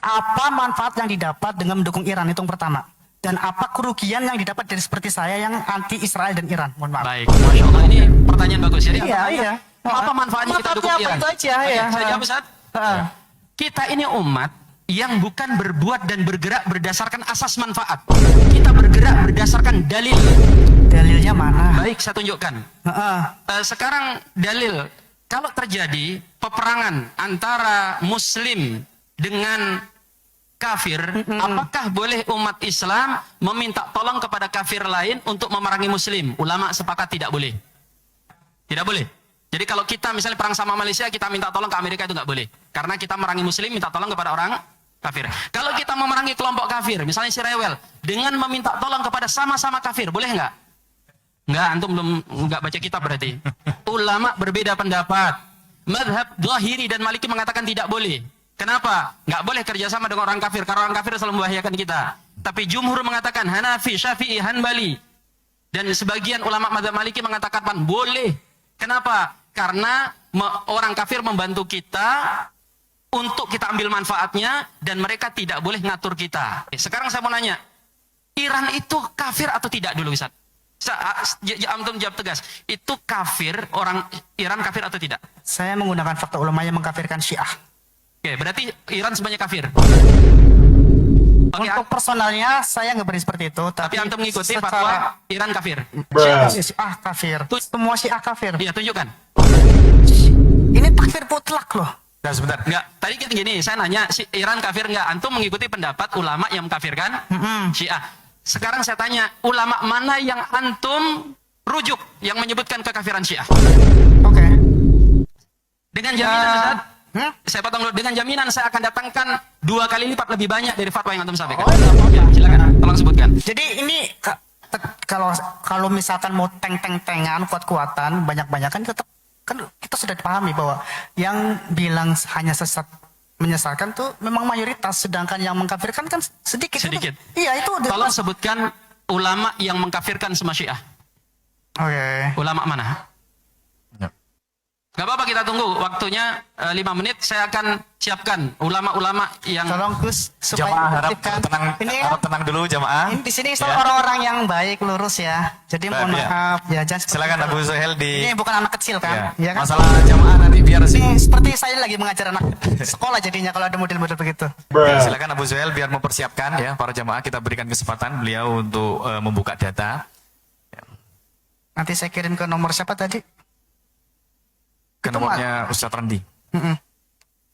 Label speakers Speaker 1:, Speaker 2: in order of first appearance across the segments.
Speaker 1: Apa manfaat yang didapat dengan mendukung Iran? Itu yang pertama. Dan apa kerugian yang didapat dari seperti saya yang anti Israel dan Iran? Mohon maaf.
Speaker 2: Baik, Masya Allah, ini pertanyaan bagus. Jadi
Speaker 1: Iya.
Speaker 2: apa manfaatnya kita dukung
Speaker 1: Manfaatnya apa
Speaker 2: Iran?
Speaker 1: itu aja,
Speaker 2: Oke,
Speaker 1: ya.
Speaker 2: saya jawab, Ustaz. Kita ini umat yang bukan berbuat dan bergerak berdasarkan asas manfaat. Kita bergerak berdasarkan dalil.
Speaker 1: Dalilnya mana?
Speaker 2: Baik, saya tunjukkan. Sekarang dalil, kalau terjadi peperangan antara Muslim dengan kafir, apakah boleh umat Islam meminta tolong kepada kafir lain untuk memerangi Muslim? Ulama sepakat tidak boleh. Tidak boleh. Jadi kalau kita misalnya perang sama Malaysia, kita minta tolong ke Amerika, itu nggak boleh. Karena kita memerangi Muslim, minta tolong kepada orang kafir. Kalau kita memerangi kelompok kafir, misalnya si Rewel, dengan meminta tolong kepada sama-sama kafir, boleh nggak? Nggak, antum belum nggak baca kitab berarti. Ulama berbeda pendapat. Madhab Dhahiri dan Maliki mengatakan tidak boleh. Kenapa? Nggak boleh kerjasama dengan orang kafir, karena orang kafir selalu membahayakan kita. Tapi jumhur mengatakan, Hanafi, Syafi'i, Hanbali, dan sebagian ulama madhab Maliki mengatakan boleh. Kenapa? Karena orang kafir membantu kita untuk kita ambil manfaatnya, dan mereka tidak boleh ngatur kita. Sekarang saya mau nanya, Iran itu kafir atau tidak dulu, Ustaz? Antum jawab tegas. Itu kafir, orang Iran kafir atau tidak?
Speaker 1: Saya menggunakan fakta ulama yang mengkafirkan Syiah.
Speaker 2: Oke, berarti Iran sebenarnya kafir.
Speaker 1: Untuk personalnya saya nggak berani seperti itu,
Speaker 2: Tapi antum mengikuti
Speaker 1: secara
Speaker 2: fatwa Iran kafir.
Speaker 1: Syiah kafir. Semua Syiah kafir.
Speaker 2: Iya, tunjukkan.
Speaker 1: Ini takfir mutlak loh.
Speaker 2: Nah, sebentar. Enggak, tadi kita gini, saya nanya, si Iran kafir enggak? Antum mengikuti pendapat ulama yang mengkafirkan Syiah. Sekarang saya tanya, ulama mana yang antum rujuk yang menyebutkan kekafiran Syiah?
Speaker 1: Oke.
Speaker 2: Dengan jaminan, Ustaz, saya potong dulu. Dengan jaminan saya akan datangkan 2 kali lipat lebih banyak dari fatwa yang antum sampaikan. Ya, silakan, tolong sebutkan.
Speaker 1: Jadi ini kalau misalkan mau teng-teng-tengan, kuat-kuatan, banyak-banyakan, tetap kan kita sudah dipahami bahwa yang bilang hanya sesat menyesatkan tuh memang mayoritas, sedangkan yang mengkafirkan kan sedikit.
Speaker 2: Sedikit.
Speaker 1: Iya, itu.
Speaker 2: Tolong sebutkan ulama yang mengkafirkan semua Syiah.
Speaker 1: Oke.
Speaker 2: Ulama mana? Gak apa-apa, kita tunggu waktunya 5 menit. Saya akan siapkan ulama-ulama yang
Speaker 1: Tolong Gus supaya
Speaker 3: Jamaah harap
Speaker 1: ditertibkan.
Speaker 3: tenang,
Speaker 1: Ini
Speaker 3: tenang dulu jamaah.
Speaker 1: Ini di sini
Speaker 3: Ya.
Speaker 1: orang-orang yang baik, lurus ya. Jadi mohon
Speaker 3: Ya.
Speaker 1: maaf ya, jangan seperti
Speaker 3: Silakan
Speaker 1: itu.
Speaker 3: Abu Suhel di
Speaker 1: Ini bukan anak kecil kan?
Speaker 3: ya.
Speaker 1: Ya kan?
Speaker 3: Masalah jamaah nanti biar
Speaker 1: Ini seperti saya lagi mengajar anak sekolah jadinya kalau ada model-model begitu.
Speaker 3: Ya, silakan Abu Suhel biar mempersiapkan ya para jamaah, kita berikan kesempatan beliau untuk membuka data.
Speaker 1: Nanti saya kirim ke nomor siapa tadi?
Speaker 3: Ke
Speaker 1: Itu
Speaker 3: nomornya Ustadz Randi.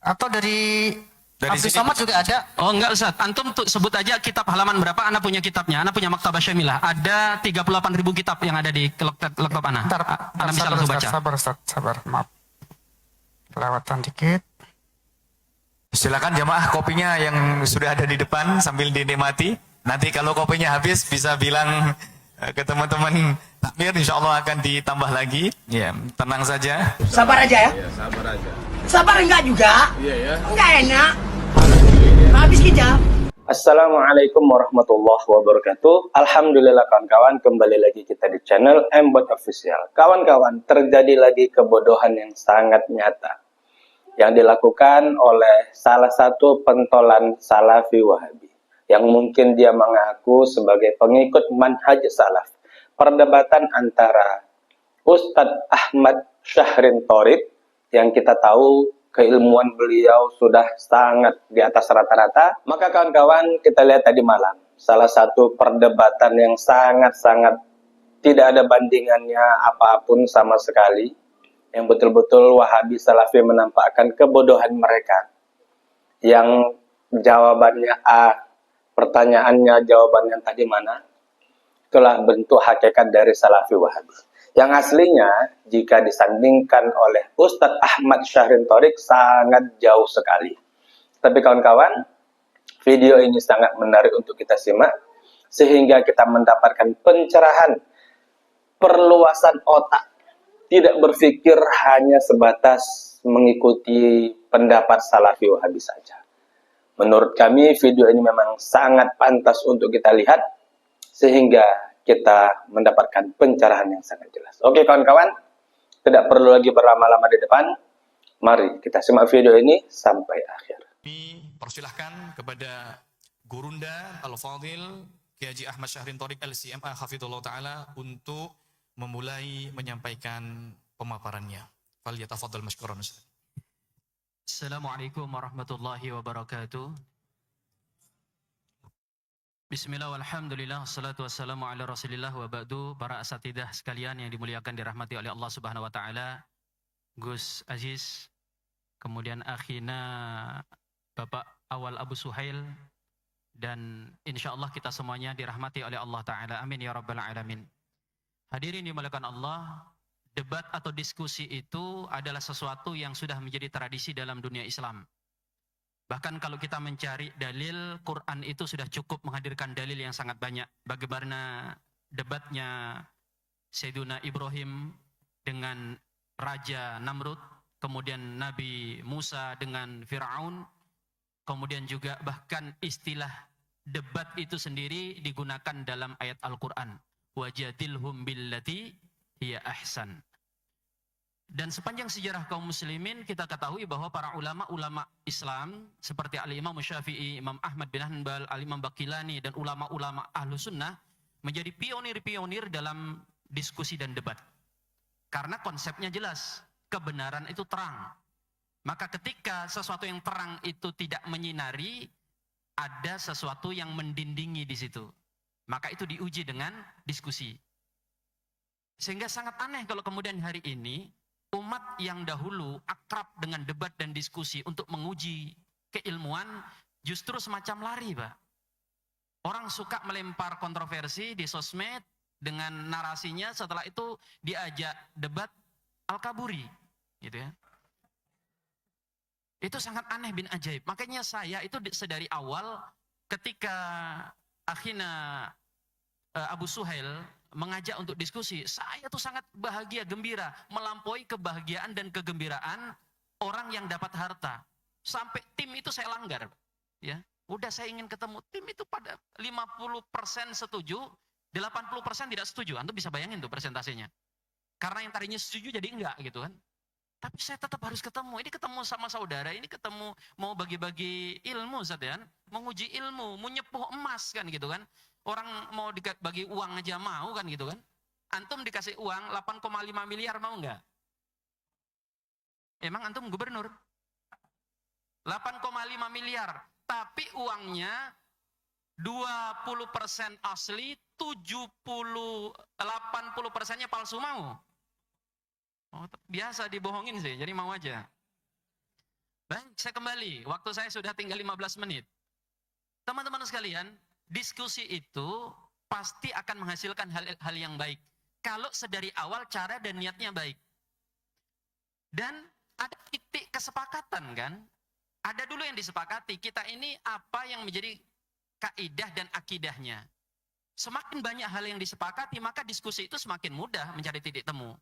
Speaker 1: Atau dari Abdul
Speaker 3: sini.
Speaker 1: Somad juga ada.
Speaker 2: Oh enggak, Ustaz. Antum tuh sebut aja kitab halaman berapa, Ana punya kitabnya. Ana punya Maktabah Syamilah. Ada 38.000 kitab yang ada di laptop Ana. Ana bisa langsung baca.
Speaker 1: Sabar, maaf. Kelewatan dikit.
Speaker 3: Silakan jamaah, kopinya yang sudah ada di depan sambil dinikmati. Nanti kalau kopinya habis bisa bilang ke teman-teman takmir, insya Allah akan ditambah lagi. Ya, tenang saja.
Speaker 4: Sabar aja ya? Iya, sabar aja. Sabar enggak juga? Iya ya. Enggak enak. Habis kita.
Speaker 5: Assalamualaikum warahmatullahi wabarakatuh. Alhamdulillah kawan-kawan, kembali lagi kita di channel Mbot Official. Kawan-kawan, terjadi lagi kebodohan yang sangat nyata yang dilakukan oleh salah satu pentolan Salafi Wahabi yang mungkin dia mengaku sebagai pengikut manhaj salaf. Perdebatan antara Ustadz Ahmad Syahrin Thorik yang kita tahu keilmuan beliau sudah sangat di atas rata-rata. Maka kawan-kawan, kita lihat tadi malam salah satu perdebatan yang sangat-sangat tidak ada bandingannya apapun sama sekali, yang betul-betul Wahabi Salafi menampakkan kebodohan mereka, yang jawabannya A, pertanyaannya jawabannya tadi mana, itulah bentuk hakikat dari Salafi Wahabi. Yang aslinya, jika disandingkan oleh Ustadz Ahmad Syahrin Thorik, sangat jauh sekali. Tapi kawan-kawan, video ini sangat menarik untuk kita simak, sehingga kita mendapatkan pencerahan, perluasan otak, tidak berpikir hanya sebatas mengikuti pendapat Salafi Wahabi saja. Menurut kami, video ini memang sangat pantas untuk kita lihat, sehingga kita mendapatkan pencerahan yang sangat jelas. Oke kawan-kawan, tidak perlu lagi berlama-lama di depan. Mari kita simak video ini sampai akhir.
Speaker 3: Kami persilahkan kepada Gurunda Al-Fadil Kiai Haji Ahmad Syahrin Thoriq LCMA Hafizullah Ta'ala untuk memulai menyampaikan pemaparannya. Falyatafaddal mashkuran. Ustaz.
Speaker 2: Assalamualaikum warahmatullahi wabarakatuh. Bismillah walhamdulillah wassalatu wassalamu ala rasulillah wa ba'du. Para asatidah sekalian yang dimuliakan dirahmati oleh Allah Subhanahu wa taala, Gus Aziz, kemudian akhina Bapak Awal Abu Suhail, dan insyaallah kita semuanya dirahmati oleh Allah taala. Amin ya rabbal alamin. Hadirin dimuliakan Allah, debat atau diskusi itu adalah sesuatu yang sudah menjadi tradisi dalam dunia Islam. Bahkan kalau kita mencari dalil, Quran itu sudah cukup menghadirkan dalil yang sangat banyak. Bagaimana debatnya Sayyiduna Ibrahim dengan Raja Namrud, kemudian Nabi Musa dengan Fir'aun, kemudian juga bahkan istilah debat itu sendiri digunakan dalam ayat Al-Quran. Wajadilhum billati hiya ahsan. Dan sepanjang sejarah kaum muslimin kita ketahui bahwa para ulama-ulama Islam seperti Al-Imam Syafi'i, Imam Ahmad bin Hanbal, Al-Imam Baqilani dan ulama-ulama ahlu sunnah menjadi pionir-pionir dalam diskusi dan debat. Karena konsepnya jelas, kebenaran itu terang. Maka ketika sesuatu yang terang itu tidak menyinari, ada sesuatu yang mendindingi di situ. Maka itu diuji dengan diskusi. Sehingga sangat aneh kalau kemudian hari ini umat yang dahulu akrab dengan debat dan diskusi untuk menguji keilmuan justru semacam lari, Pak. Orang suka melempar kontroversi di sosmed dengan narasinya, setelah itu diajak debat Al-Kaburi, gitu ya. Itu sangat aneh bin ajaib. Makanya saya itu sedari awal ketika akhina Abu Suhail mengajak untuk diskusi, saya tuh sangat bahagia, gembira, melampaui kebahagiaan dan kegembiraan orang yang dapat harta. Sampai tim itu saya langgar, ya. Udah saya ingin ketemu, tim itu pada 50% setuju, 80% tidak setuju. Antum bisa bayangin tuh persentasenya. Karena yang tadinya setuju jadi enggak gitu kan. Tapi saya tetap harus ketemu. Ini ketemu sama saudara, ini ketemu mau bagi-bagi ilmu, Ustaz ya. Menguji ilmu, mau nyepuh emas kan gitu kan. Orang mau bagi uang aja mau kan gitu kan. Antum dikasih uang 8,5 miliar mau enggak? Emang antum gubernur? 8,5 miliar. Tapi uangnya 20% asli, 80%-nya palsu mau. Oh, biasa dibohongin sih, jadi mau aja. Baik, saya kembali. Waktu saya sudah tinggal 15 menit. Teman-teman sekalian, diskusi itu pasti akan menghasilkan hal yang baik. Kalau sedari awal cara dan niatnya baik. Dan ada titik kesepakatan kan? Ada dulu yang disepakati. Kita ini apa yang menjadi kaidah dan akidahnya. Semakin banyak hal yang disepakati, maka diskusi itu semakin mudah mencari titik temu.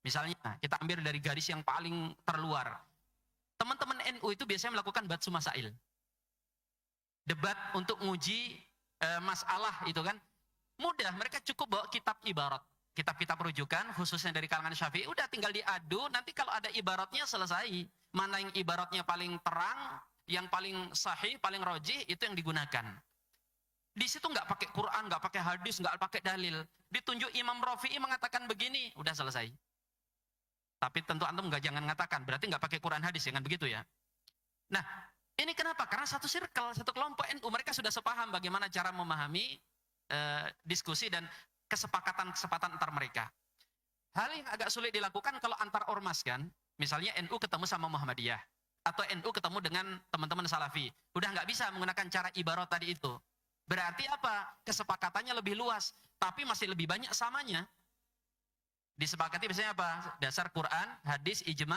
Speaker 2: Misalnya, kita ambil dari garis yang paling terluar. Teman-teman NU itu biasanya melakukan batsu masail. Debat untuk menguji masalah itu kan. Mudah, mereka cukup bawa kitab ibarat. Kitab-kitab rujukan, khususnya dari kalangan Syafi'i, udah tinggal diadu, nanti kalau ada ibaratnya selesai. Mana yang ibaratnya paling terang, yang paling sahih, paling rojih, itu yang digunakan. Di situ nggak pakai Quran, nggak pakai hadis, nggak pakai dalil. Ditunjuk Imam Rafi'i mengatakan begini, udah selesai. Tapi tentu antum jangan mengatakan, berarti nggak pakai Quran hadis, jangan begitu ya. Nah, ini kenapa? Karena satu circle, satu kelompok NU, mereka sudah sepaham bagaimana cara memahami diskusi dan kesepakatan-kesepakatan antar mereka. Hal yang agak sulit dilakukan kalau antar ormas kan, misalnya NU ketemu sama Muhammadiyah, atau NU ketemu dengan teman-teman Salafi. Udah nggak bisa menggunakan cara ibarat tadi itu. Berarti apa? Kesepakatannya lebih luas, tapi masih lebih banyak samanya. Disepakati biasanya apa? Dasar Quran, hadis, ijma,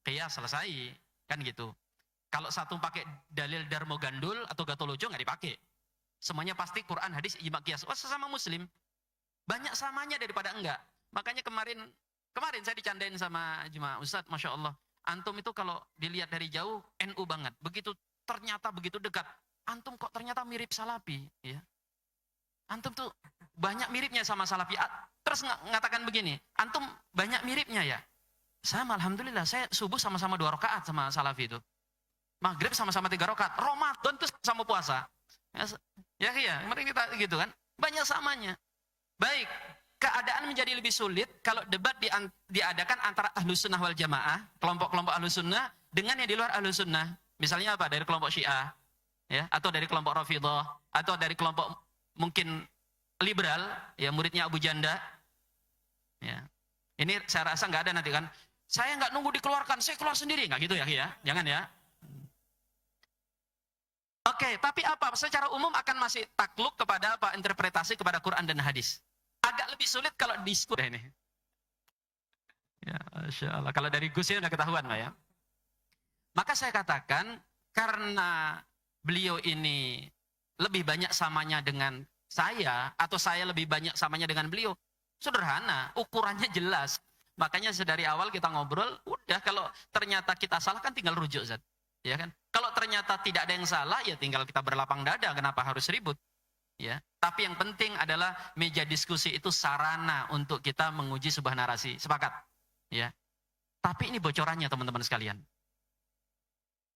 Speaker 2: qiyas, selesai. Kan gitu. Kalau satu pakai dalil darmo gandul atau gatolojo nggak dipakai. Semuanya pasti Quran, hadis, ijma, qiyas. Oh, sesama muslim. Banyak samanya daripada enggak. Makanya kemarin saya dicandain sama jemaah, Ustaz, Masya Allah. Antum itu kalau dilihat dari jauh, NU banget. Begitu ternyata begitu dekat. Antum kok ternyata mirip Salafi. Ya. Antum tuh banyak miripnya sama Salafi. Terus ngatakan begini, antum banyak miripnya ya. Sama, alhamdulillah, saya subuh sama-sama 2 rakaat sama Salafi itu. Maghrib sama-sama 3 rakaat, Ramadan itu sama puasa. Ya, mari kita gitu kan. Banyak samanya. Baik, keadaan menjadi lebih sulit kalau debat diadakan antara Ahlus Sunnah wal Jamaah, kelompok-kelompok Ahlus Sunnah dengan yang di luar Ahlus Sunnah. Misalnya apa? Dari kelompok Syiah, ya, atau dari kelompok Rafidhah, atau dari kelompok mungkin liberal, ya, muridnya Abu Janda. Ya. Ini saya rasa nggak ada nanti kan. Saya nggak nunggu dikeluarkan, saya keluar sendiri, nggak gitu ya, jangan ya. Oke, tapi apa? Secara umum akan masih takluk kepada apa? Interpretasi kepada Quran dan hadis. Agak lebih sulit kalau diskusi ini. Ya, Masya Allah. Kalau dari Gus ini udah ketahuan lah ya. Maka saya katakan, karena beliau ini lebih banyak samanya dengan saya, atau saya lebih banyak samanya dengan beliau, sederhana, ukurannya jelas. Makanya sedari awal kita ngobrol, udah kalau ternyata kita salah kan tinggal rujuk, Zat. Ya kan? Kalau ternyata tidak ada yang salah, ya tinggal kita berlapang dada, kenapa harus ribut? Ya. Tapi yang penting adalah meja diskusi itu sarana untuk kita menguji sebuah narasi. Sepakat? Ya. Tapi ini bocorannya teman-teman sekalian.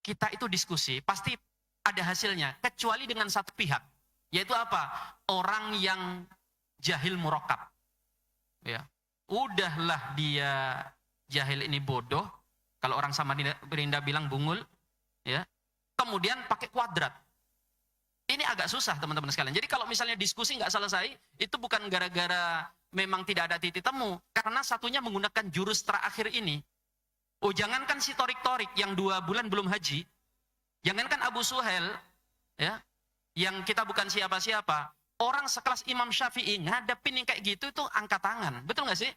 Speaker 2: Kita itu diskusi, pasti ada hasilnya, kecuali dengan satu pihak. Yaitu apa? Orang yang jahil murakab. Ya. Udahlah dia jahil ini bodoh. Kalau orang Samarinda bilang bungul. Ya, kemudian pakai kuadrat. Ini agak susah teman-teman sekalian. Jadi kalau misalnya diskusi nggak selesai, itu bukan gara-gara memang tidak ada titik temu, karena satunya menggunakan jurus terakhir ini. Oh, jangankan si torik-torik yang 2 bulan belum haji, jangankan Abu Suhail, ya, yang kita bukan siapa-siapa, orang sekelas Imam Syafi'i ngadepin yang kayak gitu itu angkat tangan, betul nggak sih?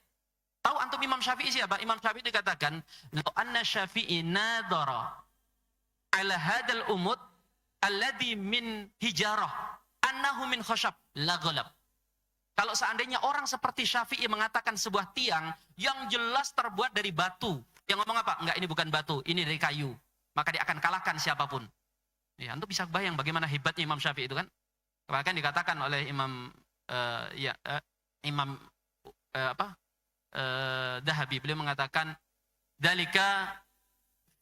Speaker 2: Tahu antum Imam Syafi'i siapa? Imam Syafi'i dikatakan, "Lau anna Syafi'i nadhara ala hadal umut alladhi min hijarah annahu min khashab la ghalab." Kalau seandainya orang seperti Syafi'i mengatakan sebuah tiang yang jelas terbuat dari batu, yang ngomong apa? Enggak, ini bukan batu, ini dari kayu, maka dia akan kalahkan siapapun. Ya, antum bisa bayang bagaimana hebatnya Imam Syafi'i itu kan? Bahkan dikatakan oleh Imam Dahabi, beliau mengatakan dalika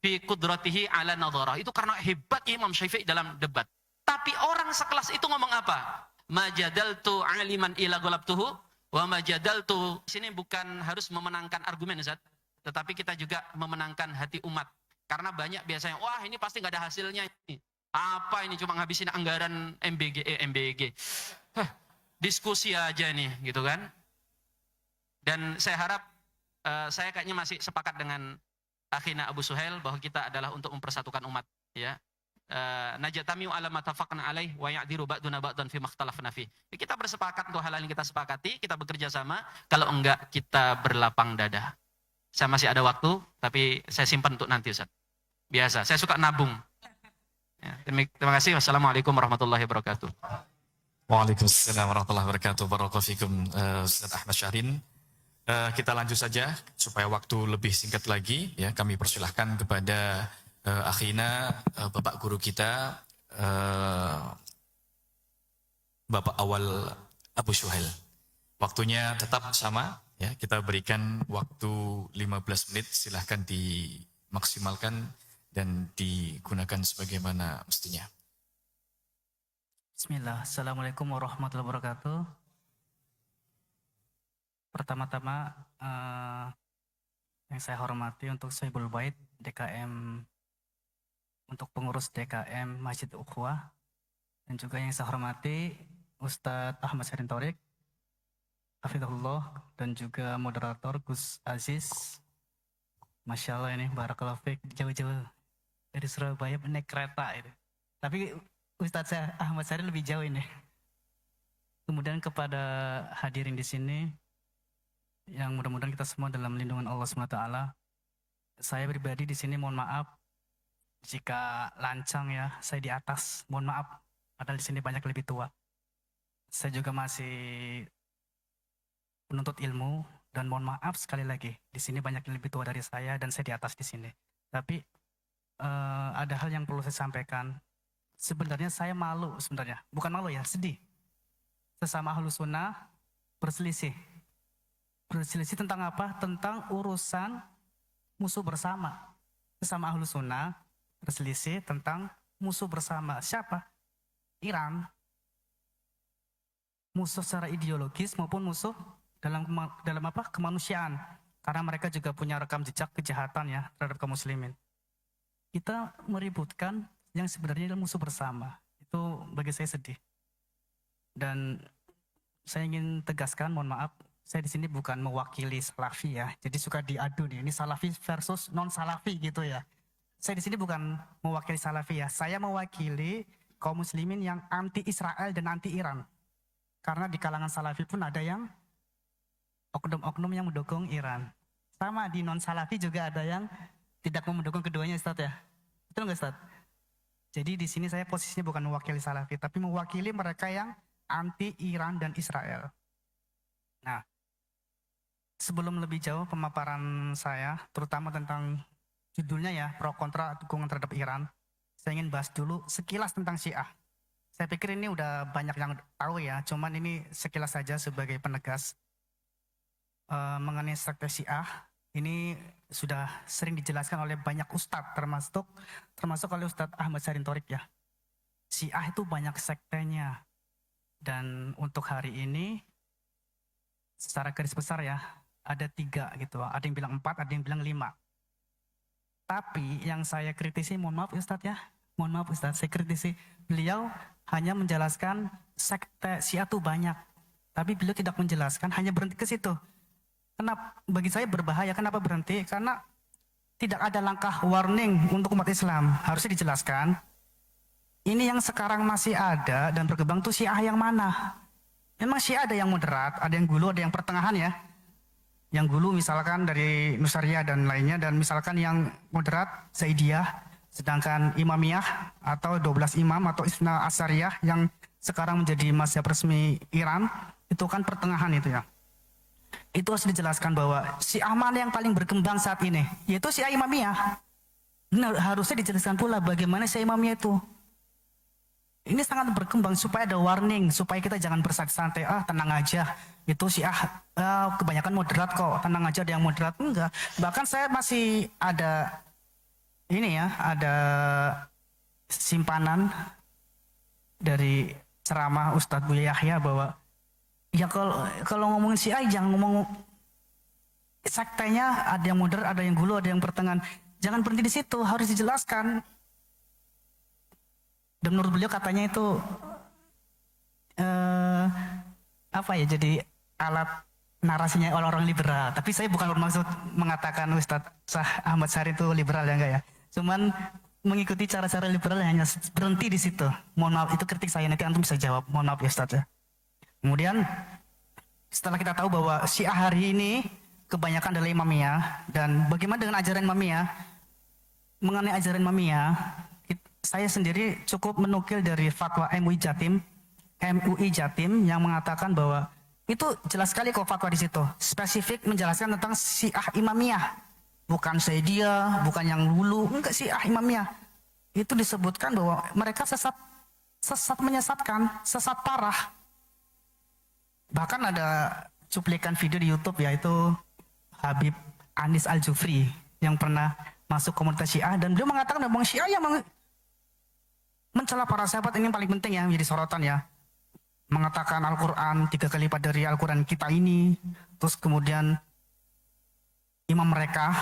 Speaker 2: fi qudratihi ala nadharah. Itu karena hebatnya Imam Syafi'i dalam debat. Tapi orang sekelas itu ngomong apa? Majadaltu aliman ila ghalabtuhu wa majadaltu. Sini bukan harus memenangkan argumen, Ustaz, tetapi kita juga memenangkan hati umat. Karena banyak biasanya, wah ini pasti nggak ada hasilnya ini. Apa ini cuma ngabisin anggaran MBG. Diskusi aja nih, gitu kan? Dan saya harap saya kayaknya masih sepakat dengan akhina Abu Suhail bahwa kita adalah untuk mempersatukan umat, ya. Najatamiu ala ma tafaqna alaih wa ya'diru ba'duna ba'dan fi makhtalafna fi. Kita bersepakat untuk hal yang kita sepakati, kita bekerja sama, kalau enggak kita berlapang dada. Saya masih ada waktu, tapi saya simpan untuk nanti, Ustaz. Biasa, saya suka nabung. Ya, terima kasih. Wassalamualaikum warahmatullahi wabarakatuh.
Speaker 3: Waalaikumsalam warahmatullahi wabarakatuh. Barakallahu fikum, Ustaz Ahmad Syahrin. Kita lanjut saja supaya waktu lebih singkat lagi, ya. Kami persilahkan kepada akhina Bapak guru kita, Bapak Awal Abu Suhail. Waktunya tetap sama, ya. Kita berikan waktu 15 menit, silahkan dimaksimalkan dan digunakan sebagaimana mestinya.
Speaker 1: Bismillah. Assalamualaikum warahmatullahi wabarakatuh. Pertama-tama yang saya hormati untuk Sohibul Bait DKM, untuk pengurus DKM Masjid Ukhuwah, dan juga yang saya hormati Ustadz Ahmad Syahrin Thorik, hafizahullah, dan juga moderator Gus Aziz. Masya Allah ini, barakallahu fiik, jauh-jauh dari Surabaya naik kereta itu. Tapi Ustadz saya Ahmad Syahrin lebih jauh ini. Kemudian kepada hadirin di sini, yang mudah-mudahan kita semua dalam lindungan Allah SWT. Saya pribadi di sini mohon maaf jika lancang, ya, saya di atas, mohon maaf. Padahal di sini banyak lebih tua. Saya juga masih penuntut ilmu dan mohon maaf sekali lagi di sini banyak yang lebih tua dari saya dan saya di atas di sini. Tapi ada hal yang perlu saya sampaikan. Sebenarnya saya malu sebenarnya, bukan malu ya, sedih. Sesama Ahlus Sunnah berselisih tentang apa? Tentang urusan musuh bersama. Sesama Ahlus Sunnah berselisih tentang musuh bersama. Siapa? Iran. Musuh secara ideologis maupun musuh dalam apa? Kemanusiaan. Karena mereka juga punya rekam jejak kejahatan ya terhadap kaum muslimin. Kita meributkan yang sebenarnya adalah musuh bersama. Itu bagi saya sedih. Dan saya ingin tegaskan, mohon maaf, saya di sini bukan mewakili Salafi ya. Jadi suka diadu nih, ini Salafi versus non Salafi gitu ya. Saya di sini bukan mewakili Salafi ya. Saya mewakili kaum muslimin yang anti Israel dan anti Iran. Karena di kalangan Salafi pun ada yang oknum-oknum yang mendukung Iran. Sama di non Salafi juga ada yang tidak mau mendukung keduanya, Ustaz ya. Betul nggak, Ustaz? Jadi di sini saya posisinya bukan mewakili Salafi, tapi mewakili mereka yang anti Iran dan Israel. Nah, sebelum lebih jauh pemaparan saya, terutama tentang judulnya ya, pro kontra dukungan terhadap Iran, saya ingin bahas dulu sekilas tentang Syiah. Saya pikir ini udah banyak yang tahu ya, cuman ini sekilas saja sebagai penegas. Mengenai sekte Syiah, ini sudah sering dijelaskan oleh banyak ustadz, termasuk oleh Ustadz Ahmad Syahrin Thorik ya. Syiah itu banyak sektenya. Dan untuk hari ini, secara garis besar ya, ada 3 gitu. Ada yang bilang 4, ada yang bilang 5. Tapi yang saya kritisi, mohon maaf Ustadz ya, mohon maaf Ustadz, saya kritisi. Beliau hanya menjelaskan sekte Syiah itu banyak. Tapi beliau tidak menjelaskan, hanya berhenti ke situ. Kenapa? Bagi saya berbahaya. Kenapa berhenti? Karena tidak ada langkah warning untuk umat Islam. Harusnya dijelaskan. Ini yang sekarang masih ada dan berkembang tuh Syiah yang mana? Memang Syiah ada yang moderat, ada yang gulu, ada yang pertengahan ya. Yang gulu misalkan dari Nusairiyah dan lainnya, dan misalkan yang moderat Zaidiyah, sedangkan Imamiyah atau 12 imam atau Isna Asyariyah yang sekarang menjadi mazhab resmi Iran, itu kan pertengahan itu ya. Itu harus dijelaskan bahwa Syiah mana yang paling berkembang saat ini, yaitu Syiah Imamiyah. Nah, harusnya dijelaskan pula bagaimana Syiah Imamiyah itu. Ini sangat berkembang supaya ada warning, supaya kita jangan bersantai, tenang aja, itu Syiah kebanyakan moderat kok, tenang aja ada yang moderat. Enggak, bahkan saya masih ada ini ya, ada simpanan dari ceramah Ustadz Buya Yahya bahwa ya kalau ngomongin Syiah jangan ngomong sektenya, ada yang moderat, ada yang gulu, ada yang pertengahan. Jangan berhenti di situ, harus dijelaskan. Dan menurut beliau katanya itu apa ya, jadi alat narasinya orang-orang liberal. Tapi saya bukan bermaksud mengatakan Ustadz Ahmad Syahrin itu liberal ya, enggak ya. Cuman mengikuti cara-cara liberal hanya berhenti di situ. Mohon maaf, itu kritik saya, nanti antum bisa jawab. Mohon maaf ya Ustadz ya. Kemudian setelah kita tahu bahwa Syiah hari ini kebanyakan adalah Imamiyah, dan bagaimana dengan ajaran Imamiyah? Mengenai ajaran Imamiyah, saya sendiri cukup menukil dari fatwa MUI Jatim yang mengatakan bahwa itu jelas sekali kok fatwa di situ, spesifik menjelaskan tentang Syiah Imamiyah, bukan Zaidiyah, bukan yang dulu, enggak, Syiah Imamiyah. Itu disebutkan bahwa mereka sesat menyesatkan, sesat parah. Bahkan ada cuplikan video di YouTube yaitu Habib Anis Al-Jufri yang pernah masuk komunitas Syiah, dan beliau mengatakan bahwa Syiah yang mencela para sahabat ini yang paling penting ya, menjadi sorotan ya. Mengatakan Al-Quran 3 kali lipat dari Al-Quran kita ini. Terus kemudian imam mereka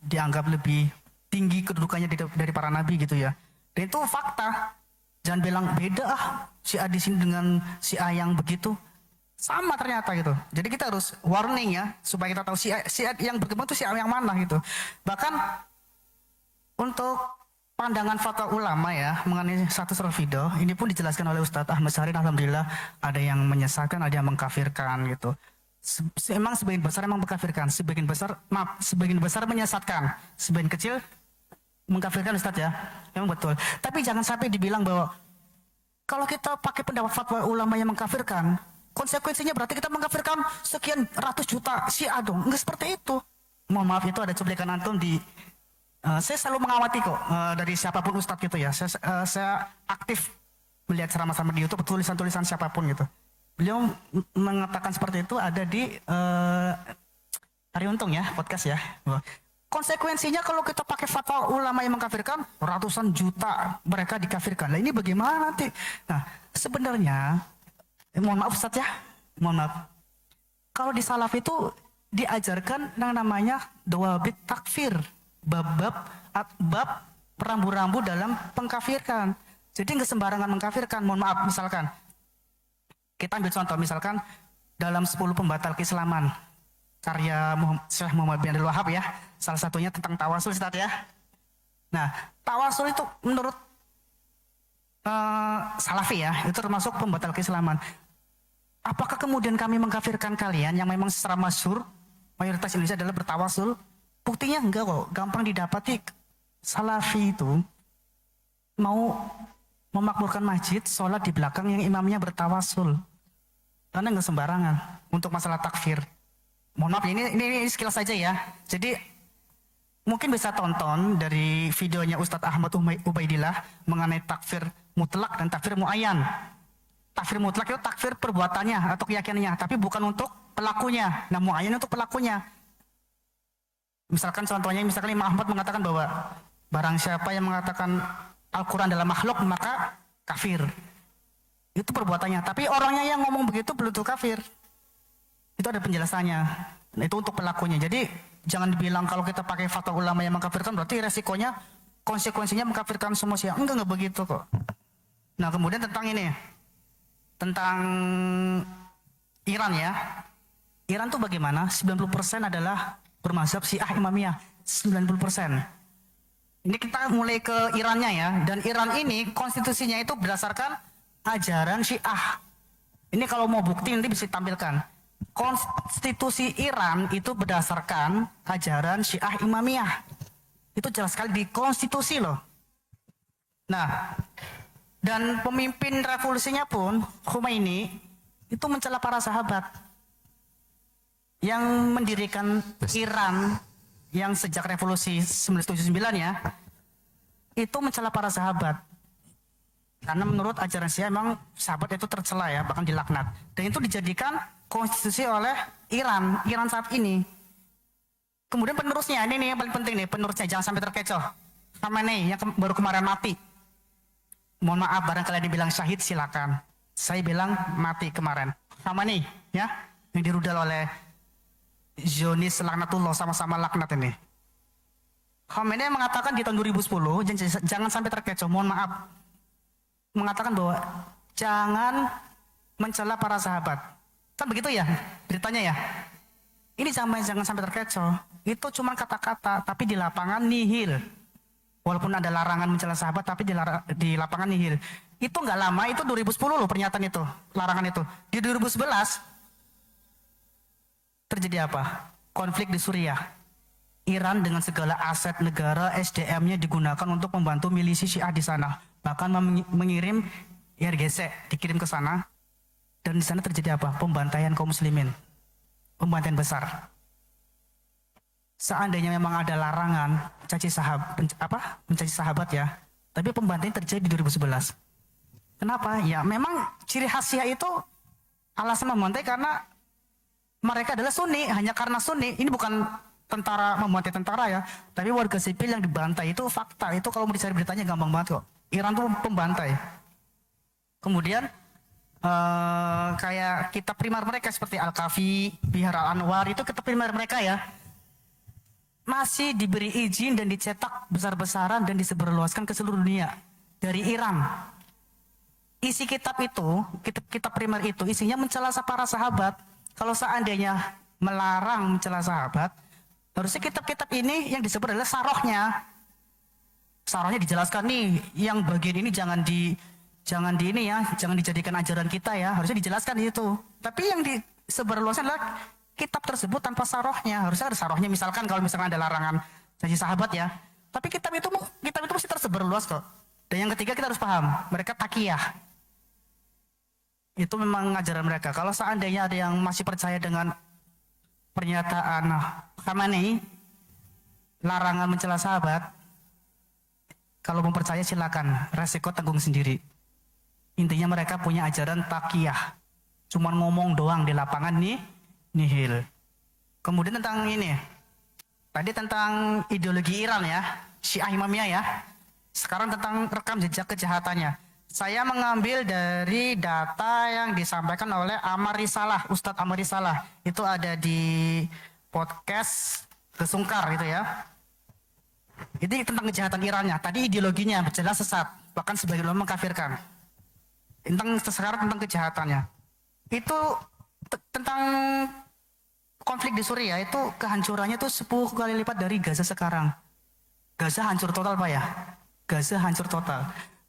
Speaker 1: dianggap lebih tinggi kedudukannya dari para nabi gitu ya. Dan itu fakta. Jangan bilang beda Syiah di sini dengan Syiah yang begitu. Sama ternyata gitu. Jadi kita harus warning ya, supaya kita tahu Syiah yang berkembang itu Syiah yang mana gitu. Bahkan untuk pandangan fatwa ulama ya mengenai status Rafidah, ini pun dijelaskan oleh Ustadz Ahmad Syahrin. Alhamdulillah ada yang menyesatkan, ada yang mengkafirkan gitu. Emang sebagian besar emang mengkafirkan, sebagian besar menyesatkan, sebagian kecil mengkafirkan Ustadz ya, memang betul. Tapi jangan sampai dibilang bahwa kalau kita pakai pendapat fatwa ulama yang mengkafirkan, konsekuensinya berarti kita mengkafirkan sekian ratus juta Syiah dong. Enggak seperti itu. Mohon maaf, itu ada cuplikan antum di saya selalu mengawati kok dari siapapun ustadz gitu ya. Saya aktif melihat ceramah-ceramah di YouTube, tulisan-tulisan siapapun gitu. Beliau mengatakan seperti itu ada di Hari Untung ya, podcast ya. konsekuensinya kalau kita pakai fatwa ulama yang mengkafirkan, ratusan juta mereka dikafirkan. Lah ini bagaimana nanti? Nah, sebenarnya, mohon maaf Ustaz ya, mohon maaf. Kalau di salaf itu diajarkan yang namanya dawabit takfir, bab rambu-rambu dalam pengkafirkan. Jadi nggak sembarangan mengkafirkan. Mohon maaf, misalkan kita ambil contoh, misalkan dalam 10 pembatal keislaman karya Syekh Muhammad bin Abdul Wahab ya, salah satunya tentang tawasul Ustaz ya. Nah, tawasul itu menurut Salafi ya, itu termasuk pembatal keislaman. Apakah kemudian kami mengkafirkan kalian yang memang secara masyhur mayoritas Indonesia adalah bertawasul? Buktinya enggak kok, gampang didapati. Salafi itu mau memakmurkan masjid, sholat di belakang yang imamnya bertawasul. Karena nggak sembarangan untuk masalah takfir. Mohon maaf, ini skill saja ya. Jadi mungkin bisa tonton dari videonya Ustadz Ahmad Ubaidillah mengenai takfir mutlak dan takfir muayyan. Takfir mutlak itu takfir perbuatannya atau keyakinannya, tapi bukan untuk pelakunya. Nah, muayyan untuk pelakunya. Misalkan contohnya, misalkan Imam Ahmad mengatakan bahwa barang siapa yang mengatakan Al-Quran adalah makhluk maka kafir. Itu perbuatannya. Tapi orangnya yang ngomong begitu belum tentu kafir. Itu ada penjelasannya. Nah, itu untuk pelakunya. Jadi jangan dibilang kalau kita pakai fatwa ulama yang mengkafirkan berarti resikonya, konsekuensinya mengkafirkan semua siapa. Enggak begitu kok. Nah, kemudian tentang ini, tentang Iran ya. Iran tuh bagaimana? 90% adalah bermazhab Syiah Imamiyah. 90%. Ini kita mulai ke Irannya ya. Dan Iran ini konstitusinya itu berdasarkan ajaran Syiah. Ini kalau mau bukti nanti bisa ditampilkan. Konstitusi Iran itu berdasarkan ajaran Syiah Imamiyah. Itu jelas sekali di konstitusi loh. Nah, dan pemimpin revolusinya pun Khomeini itu mencela para sahabat yang mendirikan Iran yang sejak revolusi 1979 ya. Itu mencela para sahabat. Karena menurut ajaran Syiah memang sahabat itu tercela ya, bahkan dilaknat. Dan itu dijadikan konstitusi oleh Iran saat ini. Kemudian penerusnya, ini nih yang paling penting nih, penerusnya jangan sampai terkecoh. Khamenei yang baru kemarin mati. Mohon maaf, barangkali dibilang syahid silakan. Saya bilang mati kemarin. Khamenei ya, yang dirudal oleh Zionis laknatullah, sama-sama laknat ini. Khamenei mengatakan di tahun 2010, jangan sampai terkecoh, mohon maaf. Mengatakan bahwa jangan mencela para sahabat. Kan begitu ya beritanya ya. Ini jangan sampai terkecoh. Itu cuma kata-kata, tapi di lapangan nihil. Walaupun ada larangan mencela sahabat, tapi di lapangan nihil. Itu nggak lama, itu 2010 loh pernyataan itu, larangan itu. Di 2011 terjadi apa? Konflik di Suriah. Iran dengan segala aset negara, SDM-nya digunakan untuk membantu milisi Syiah di sana. Bahkan mengirim IRGC, dikirim ke sana. Dan di sana terjadi apa? Pembantaian kaum muslimin. Pembantaian besar. Seandainya memang ada larangan mencaci sahabat ya, tapi pembantaian terjadi di 2011. Kenapa? Ya memang ciri khas Syiah itu alasan membantai karena mereka adalah Sunni, hanya karena Sunni. Ini bukan tentara membantai tentara ya, tapi warga sipil yang dibantai itu fakta. Itu kalau mau dicari beritanya gampang banget kok. Iran tuh pembantai. Kemudian kayak kitab primer mereka seperti Al-Kafi, Bihar Al-Anwar, itu kitab primer mereka ya, masih diberi izin dan dicetak besar-besaran dan disebarluaskan ke seluruh dunia dari Iran. Isi kitab itu, kitab primer itu isinya mencela para sahabat. Kalau seandainya melarang mencela sahabat, harusnya kitab-kitab ini yang disebut adalah sarohnya. Sarohnya dijelaskan nih, yang bagian ini jangan ini ya, jangan dijadikan ajaran kita ya, harusnya dijelaskan itu. Tapi yang disebarluaskan adalah kitab tersebut tanpa sarohnya. Harusnya ada sarohnya, misalkan kalau misalkan ada larangan janji sahabat ya. Tapi kitab itu masih tersebar luas kok. Dan yang ketiga kita harus paham, mereka takiyah. Itu memang ajaran mereka. Kalau seandainya ada yang masih percaya dengan pernyataan Khamenei, larangan mencela sahabat, kalau mempercaya silakan, resiko tanggung sendiri. Intinya mereka punya ajaran takiyah. Cuman ngomong doang, di lapangan nih nihil. Kemudian tentang ini, Tadi tentang ideologi Iran ya, Syiah Imamiyah ya. Sekarang tentang rekam jejak kejahatannya. Saya mengambil dari data yang disampaikan oleh Amar Risalah, Ustadz Amar Risalah. Itu ada di podcast Kesungkar gitu ya. Ini tentang kejahatan Irannya. Tadi ideologinya jelas sesat, bahkan sebagian ulama mengkafirkan. Sekarang tentang kejahatannya. Itu tentang konflik di Suriah itu kehancurannya tuh 10 kali lipat dari Gaza sekarang. Gaza hancur total Pak ya. Gaza hancur total.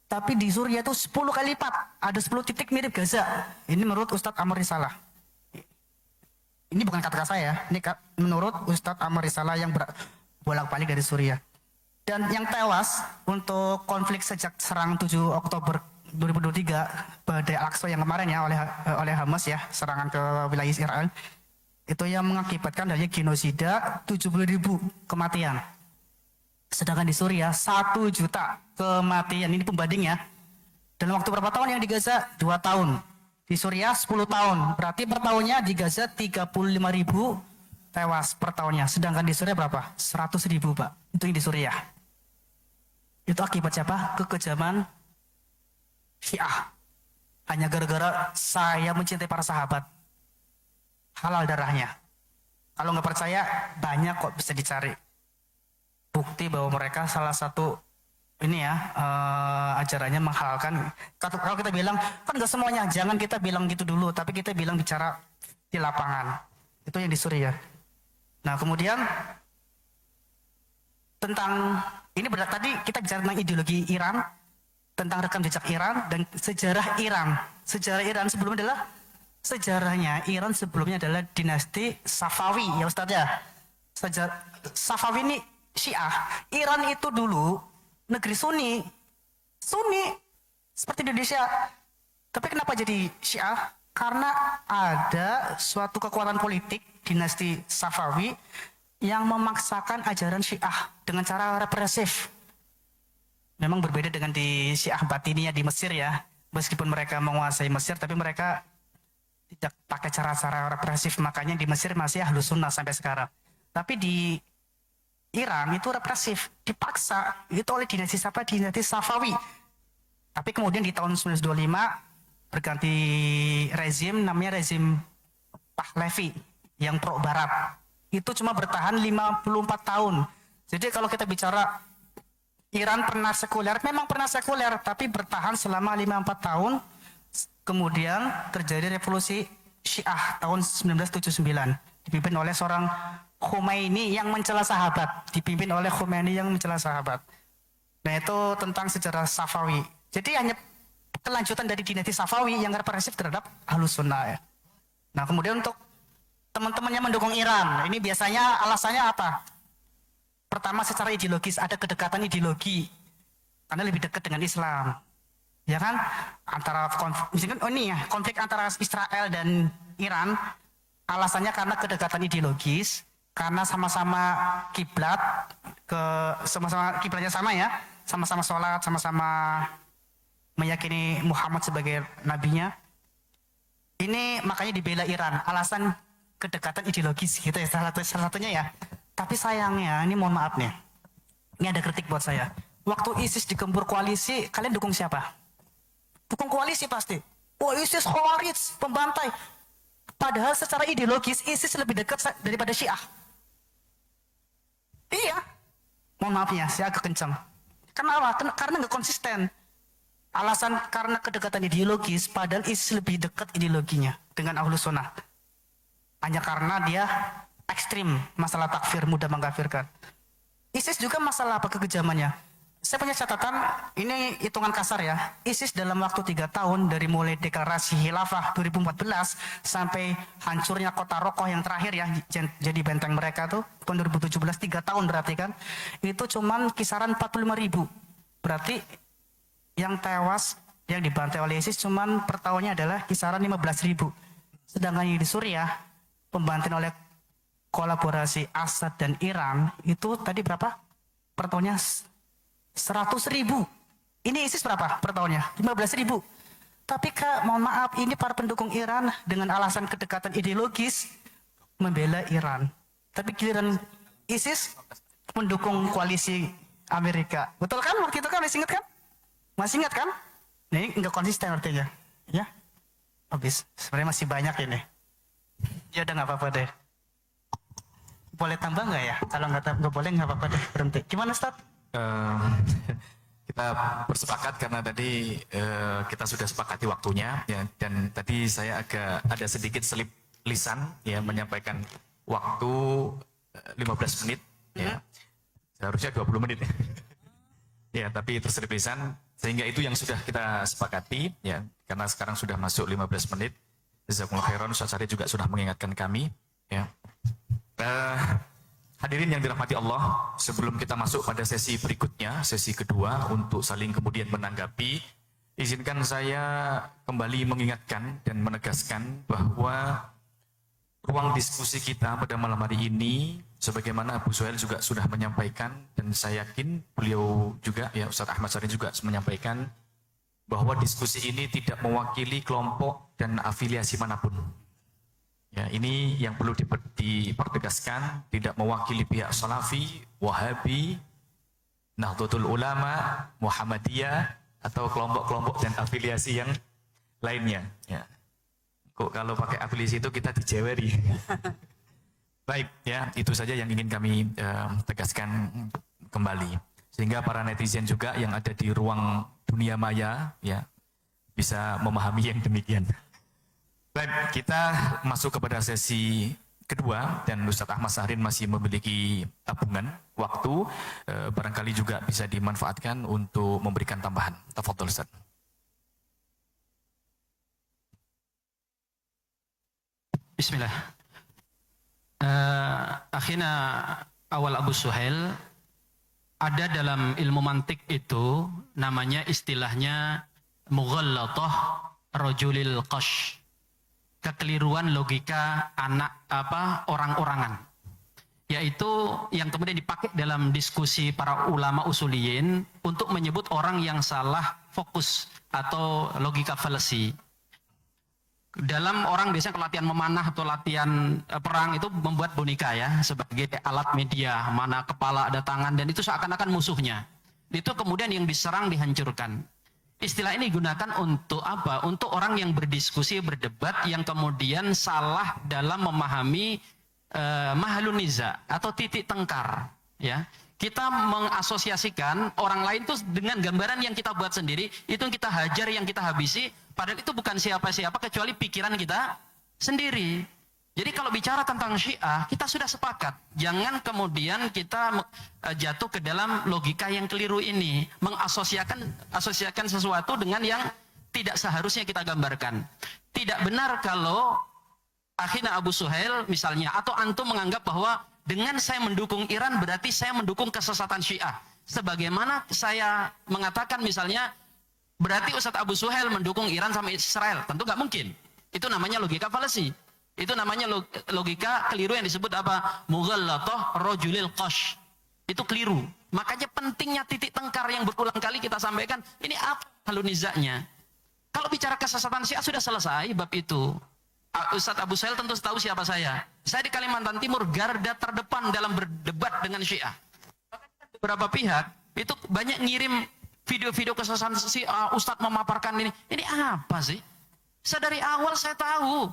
Speaker 1: Tapi di Suriah tuh 10 kali lipat. Ada 10 titik mirip Gaza. Ini menurut Ustadz Amr Risalah. Ini bukan kata saya, ini menurut Ustadz Amr Risalah yang bolak-balik dari Suriah. Dan yang tewas untuk konflik sejak serang 7 Oktober 2023 Badai Al-Aqsa yang kemarin ya oleh Hamas ya, serangan ke wilayah Israel. Itu yang mengakibatkan dari genosida 70.000 kematian. Sedangkan di Suriah 1 juta kematian. Ini pembanding ya. Dalam waktu berapa tahun yang di Gaza? 2 tahun. Di Suriah 10 tahun. Berarti per tahunnya di Gaza 35.000 tewas per tahunnya. Sedangkan di Suriah berapa? 100.000 Pak. Itu yang di Suriah. Itu akibat siapa? Kekejaman Syiah. Hanya gara-gara saya mencintai para sahabat. Halal darahnya. Kalau nggak percaya, banyak kok bisa dicari bukti bahwa mereka salah satu ini ya ajarannya menghalalkan. Kalau kita bilang kan nggak semuanya, jangan kita bilang gitu dulu, tapi kita bilang bicara di lapangan. Itu yang di Suriah. Nah kemudian tentang ini tadi kita bicara tentang ideologi Iran, tentang rekam jejak Iran dan sejarah Iran. Sejarah Iran sebelumnya adalah sejarahnya Iran sebelumnya adalah dinasti Safawi ya Ustaz ya. Safawi ini Syiah. Iran itu dulu negeri Sunni seperti Indonesia. Tapi kenapa jadi Syiah? Karena ada suatu kekuatan politik dinasti Safawi yang memaksakan ajaran Syiah dengan cara represif. Memang berbeda dengan di Syiah Batiniyah di Mesir ya. Meskipun mereka menguasai Mesir, tapi mereka tidak pakai cara-cara represif, makanya di Mesir masih Ahlus Sunnah sampai sekarang. Tapi di Iran itu represif, dipaksa itu oleh dinasti Safawi. Tapi kemudian di tahun 1925 berganti rezim, namanya rezim Pahlavi yang pro Barat. Itu cuma bertahan 54 tahun. Jadi kalau kita bicara Iran pernah sekuler, memang pernah sekuler, tapi bertahan selama 54 tahun. Kemudian terjadi revolusi Syiah tahun 1979 dipimpin oleh seorang Khomeini yang mencela sahabat, Nah itu tentang sejarah Safawi. Jadi hanya kelanjutan dari dinasti Safawi yang represif terhadap Ahlus Sunnah ya. Nah kemudian untuk teman-teman yang mendukung Iran, ini biasanya alasannya apa? Pertama secara ideologis, ada kedekatan ideologi karena lebih dekat dengan Islam. Ya kan, antara konflik antara Israel dan Iran alasannya karena kedekatan ideologis, karena sama-sama kiblat, sama-sama kiblatnya sama ya, sama-sama sholat, sama-sama meyakini Muhammad sebagai nabinya. Ini makanya dibela Iran, alasan kedekatan ideologis gitu ya, salah satunya ya. Tapi sayangnya, ini mohon maaf nih, ini ada kritik buat saya. Waktu ISIS digempur koalisi, kalian dukung siapa? Dukung koalisi pasti. Oh ISIS Khawarij, pembantai. Padahal secara ideologis ISIS lebih dekat daripada Syiah. Iya. Mohon maaf ya, saya agak kencang. Kenapa? Karena nggak konsisten. Alasan karena kedekatan ideologis, padahal ISIS lebih dekat ideologinya dengan Ahlus Sunnah. Hanya karena dia ekstrim, masalah takfir, mudah mengkafirkan. ISIS juga masalah apa kekejamannya? Saya punya catatan, ini hitungan kasar ya. ISIS dalam waktu 3 tahun dari mulai deklarasi Khilafah 2014 sampai hancurnya kota Raqqa yang terakhir ya, jadi benteng mereka tuh tahun 2017, 3 tahun berarti kan. Itu cuman kisaran 45.000. Berarti yang tewas, yang dibantai oleh ISIS cuman per tahunnya adalah kisaran 15.000. Sedangkan di Suriah, pembantaian oleh kolaborasi Assad dan Iran itu tadi berapa? Per tahunnya 100.000. Ini ISIS berapa per tahunnya? 15.000. Tapi Kak, mohon maaf, ini para pendukung Iran dengan alasan kedekatan ideologis membela Iran. Tapi giliran ISIS mendukung koalisi Amerika. Betul kan waktu itu kan, masih ingat kan? Masih ingat kan? Nah, ini nggak konsisten artinya. Ya, habis. Sebenarnya masih banyak ini. Ya udah nggak apa-apa deh. Boleh tambah nggak ya? Kalau nggak boleh nggak apa-apa deh, berhenti. Gimana Ustaz?
Speaker 3: Kita bersepakat karena tadi kita sudah sepakati waktunya ya, dan tadi saya agak ada sedikit selip lisan ya menyampaikan waktu 15 menit ya. Seharusnya 20 menit. Ya, tapi terselip lisan sehingga itu yang sudah kita sepakati ya, karena sekarang sudah masuk 15 menit. Jazakumullah khairan, Ustaz Syarif juga sudah mengingatkan kami ya. Hadirin yang dirahmati Allah, sebelum kita masuk pada sesi berikutnya, sesi kedua untuk saling kemudian menanggapi, izinkan saya kembali mengingatkan dan menegaskan bahwa ruang diskusi kita pada malam hari ini, sebagaimana Abu Suhail juga sudah menyampaikan, dan saya yakin beliau juga, ya Ustaz Ahmad Syarif juga menyampaikan, bahwa diskusi ini tidak mewakili kelompok dan afiliasi manapun. Ya, ini yang perlu dipertegaskan, tidak mewakili pihak Salafi, Wahabi, Nahdlatul Ulama, Muhammadiyah, atau kelompok-kelompok dan afiliasi yang lainnya. Ya. Kok kalau pakai afiliasi itu kita dijeweri. Baik, ya itu saja yang ingin kami tegaskan kembali, sehingga para netizen juga yang ada di ruang dunia maya ya bisa memahami yang demikian. Baik, kita masuk kepada sesi kedua, dan Ustaz Ahmad Syahrin masih memiliki tabungan waktu, barangkali juga bisa dimanfaatkan untuk memberikan tambahan. Tafadhol Ustaz.
Speaker 2: Bismillah. Akhirnya awal Abu Suhail, ada dalam ilmu mantik itu namanya istilahnya mughallatah rajulil qash, kekeliruan logika orang-orangan, yaitu yang kemudian dipakai dalam diskusi para ulama usuliyin untuk menyebut orang yang salah fokus atau logika fallacy. Dalam orang biasanya kalau latihan memanah atau latihan perang itu membuat boneka ya sebagai alat media, mana kepala ada tangan, dan itu seakan-akan musuhnya. Itu kemudian yang diserang dihancurkan. Istilah ini digunakan untuk apa? Untuk orang yang berdiskusi, berdebat, yang kemudian salah dalam memahami mahalun niza atau titik tengkar. Ya, kita mengasosiasikan orang lain itu dengan gambaran yang kita buat sendiri, itu yang kita hajar, yang kita habisi, padahal itu bukan siapa-siapa kecuali pikiran kita sendiri. Jadi kalau bicara tentang Syiah, kita sudah sepakat, jangan kemudian kita jatuh ke dalam logika yang keliru ini, mengasosiasikan sesuatu dengan yang tidak seharusnya kita gambarkan. Tidak benar kalau akhirnya Abu Suhail misalnya atau antum menganggap bahwa dengan saya mendukung Iran berarti saya mendukung kesesatan Syiah. Sebagaimana saya mengatakan misalnya berarti Ustadz Abu Suhail mendukung Iran sama Israel. Tentu nggak mungkin. Itu namanya logika fallacy. Itu namanya logika keliru yang disebut apa? Mughallatah rajulil qash. Itu keliru. Makanya pentingnya titik tengkar yang berulang kali kita sampaikan. Ini apa halunizanya? Kalau bicara kesesatan Syiah sudah selesai bab itu. Ustadz Abu Suhail tentu tahu siapa saya. Saya di Kalimantan Timur garda terdepan dalam berdebat dengan Syiah. Beberapa pihak itu banyak ngirim video-video kesesatan Syiah, Ustadz memaparkan ini. Ini apa sih? Dari awal saya tahu.